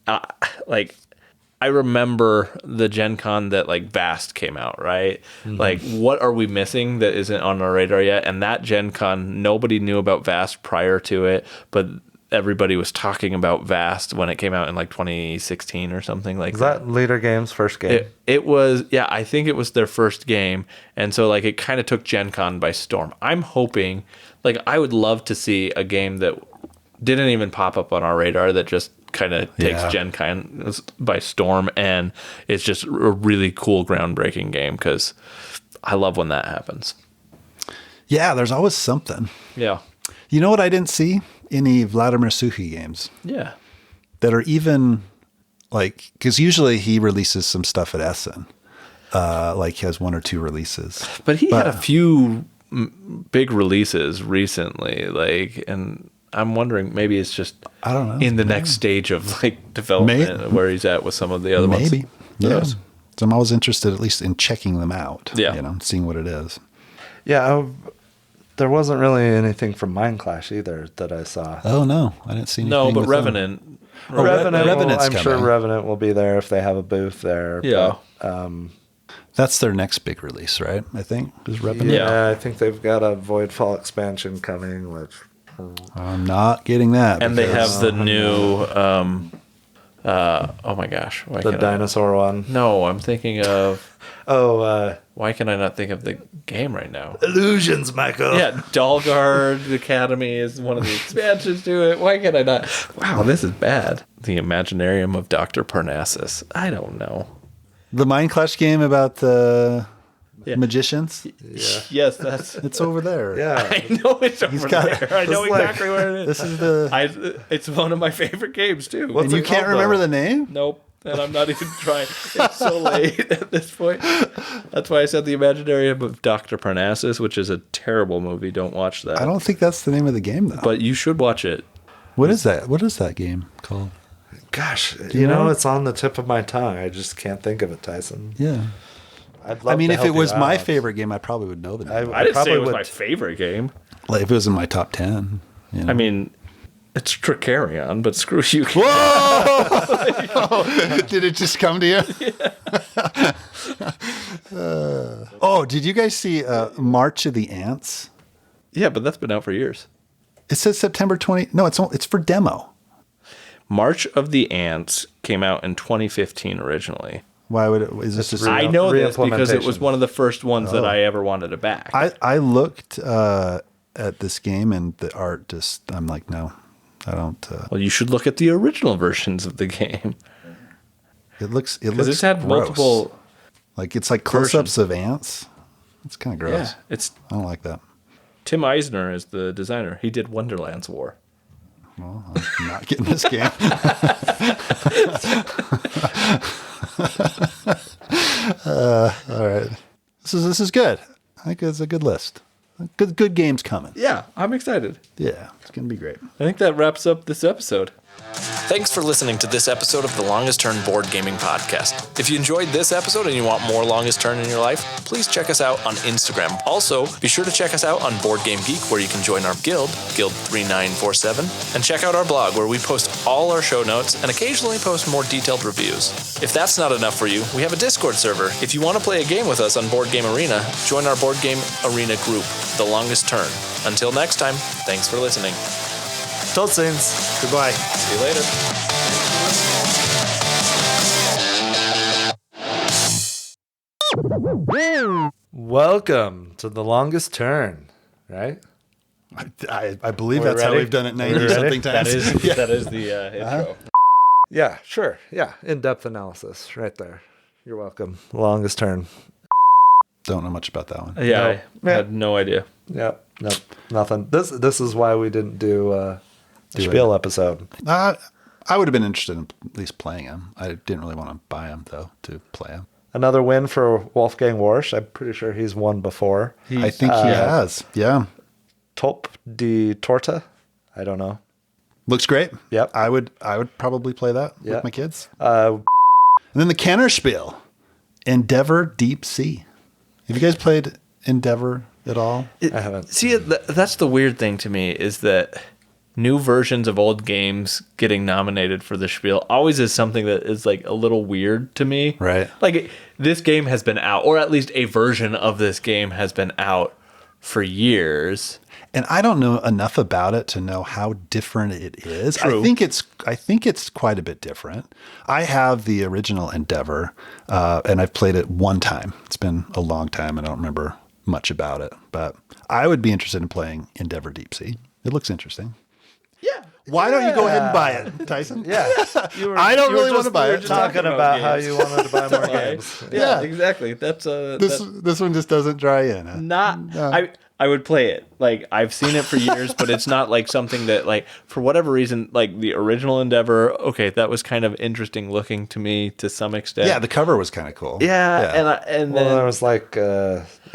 I remember the Gen Con that like Vast came out, right? Mm-hmm. Like, what are we missing that isn't on our radar yet? And that Gen Con, nobody knew about Vast prior to it, but everybody was talking about Vast when it came out in like 2016 or something like that. Is that Leader Games' first game? It was, yeah, I think it was their first game. And so like it kind of took Gen Con by storm. I'm hoping, like, I would love to see a game that didn't even pop up on our radar that just kind of takes Gen Con by storm, and it's just a really cool, groundbreaking game, because I love when that happens. Yeah, there's always something. Yeah. You know what I didn't see? Any Vladimir Suchy games. Yeah. That are even like, because usually he releases some stuff at Essen. Like he has 1 or 2 releases. But he had a few big releases recently, like, and I'm wondering, maybe it's just, I don't know, in the next stage of like development where he's at with some of the other ones. Maybe. Yeah. So I'm always interested, at least in checking them out. Yeah. You know, seeing what it is. Yeah. There wasn't really anything from Mind Clash either that I saw. Oh, no. I didn't see anything. No, but Revenant. I'm sure Revenant will be there if they have a booth there. Yeah. But, that's their next big release, right? I think is Revenant. Yeah, I think they've got a Voidfall expansion coming, which I'm not getting that. And they have the new, oh my gosh. The dinosaur one. No, I'm thinking of, why can I not think of the game right now? Illusions, Michael. Yeah, Dalgard Academy is one of the expansions to it. Why can I not? Wow, this is bad. The Imaginarium of Dr. Parnassus. I don't know. The Mind Clash game about the magicians? Yeah. Yes, that's... It's over there. Yeah. I know it's over there. I know exactly where it is. This is the... It's one of my favorite games, too. And you can't remember the name? Nope. And I'm not even trying. It's so late at this point. That's why I said The Imaginarium of Dr. Parnassus, which is a terrible movie. Don't watch that. I don't think that's the name of the game, though. But you should watch it. What is that? What is that game called? Gosh, you know, it's on the tip of my tongue. I just can't think of it, Tyson. Yeah. I mean, if it was my favorite game, I probably would know the name. I didn't say it was my favorite game. Like if it was in my top 10. You know? I mean, it's Tricarion, but screw you. Whoa! Did it just come to you? Yeah. Did you guys see March of the Ants? Yeah, but that's been out for years. It says September 20. No, it's for demo. March of the Ants came out in 2015 originally. Why would it? Is this just? I know this because it was one of the first ones that I ever wanted to back. I looked at this game and the art just. I'm like, no, I don't. Well, you should look at the original versions of the game. It looks. It's had gross. multiple. Like it's like close-ups of ants. It's kind of gross. Yeah, I don't like that. Tim Eisner is the designer. He did Wonderland's War. Well, I'm not getting this game. All right. This is good. I think it's a good list. Good games coming. Yeah, I'm excited. Yeah, it's gonna be great. I think that wraps up this episode. Thanks for listening to this episode of the Longest Turn Board Gaming Podcast. If you enjoyed this episode and you want more Longest Turn in your life, please check us out on Instagram. Also, be sure to check us out on Board Game Geek, where you can join our guild, Guild 3947, and check out our blog, where we post all our show notes and occasionally post more detailed reviews. If that's not enough for you, we have a Discord server. If you want to play a game with us on Board Game Arena, join our Board Game Arena group, The Longest Turn. Until next time, thanks for listening. Tot ziens. Goodbye. See you later. Welcome to The Longest Turn, right? I believe We're that's how ready? we've done it We're 90 ready? something times. That is the intro. Yeah, sure. Yeah, in-depth analysis right there. You're welcome. Longest Turn. Don't know much about that one. Yeah, No. I had no idea. Yep. Nope. Nothing. This is why we didn't do a Spiel episode. I would have been interested in at least playing him. I didn't really want to buy him, though, to play him. Another win for Wolfgang Warsch. I'm pretty sure he's won before. I think he has. Yeah. Top di Torta. I don't know. Looks great. Yep. I would probably play that Yeah. with my kids. Uh, And then the Kennerspiel, Endeavor Deep Sea. Have you guys played Endeavor at all? I haven't. See, that's the weird thing to me is that new versions of old games getting nominated for the Spiel always is something that is like a little weird to me. Right. Like this game has been out, or at least a version of this game has been out for years. And I don't know enough about it to know how different it is. True. I think it's quite a bit different. I have the original Endeavor, and I've played it one time. It's been a long time. I don't remember much about it, but I would be interested in playing Endeavor Deep Sea. It looks interesting. Yeah. Why don't you go ahead and buy it, Tyson? Yeah. I don't really want to buy it. Talking about how you wanted to buy more games. Yeah, Yeah. exactly. That's This one just doesn't dry in. Huh? not. I would play it. Like I've seen it for years, but it's not like something that like for whatever reason, like the original Endeavor. Okay, that was kind of interesting looking to me to some extent. Yeah, the cover was kind of cool. Yeah, and Well, then there was like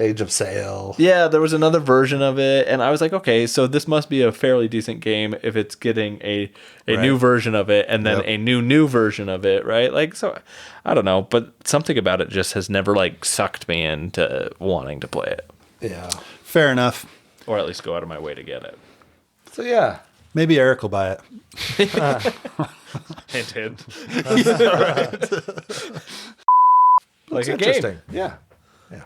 Age of Sail. yeah, there was another version of it, and I was like, okay, so this must be a fairly decent game if it's getting a new version of it, and then Yep. a new version of it, right? Like, so I don't know, but something about it just has never like sucked me into wanting to play it, Yeah. Fair enough. or at least go out of my way to get it. So yeah. Maybe Eric will buy it. Hint, hint. Looks Like a interesting. game. Yeah.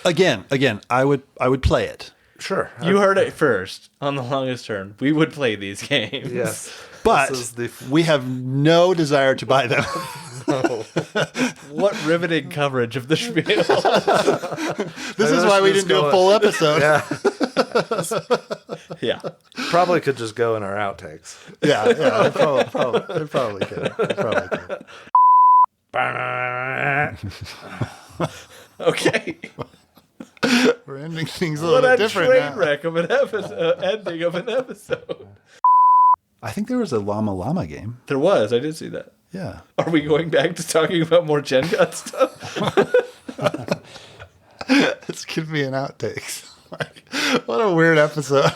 Again, I would play it. Sure. You heard it first on The Longest Turn. We would play these games. Yes. But This is the we have no desire to buy them. What riveting coverage of the Spiel. This is why we didn't do a full episode. Yeah. Yeah. Probably could just go in our outtakes. Yeah, it probably could. It probably could. Okay. We're ending things a What little a bit different train now. wreck of an episode, ending of an episode. I think there was a Llama Llama game. There was. I did see that. Yeah. Are we going back to talking about more Gen God stuff? It's going to be an outtakes. What a weird episode.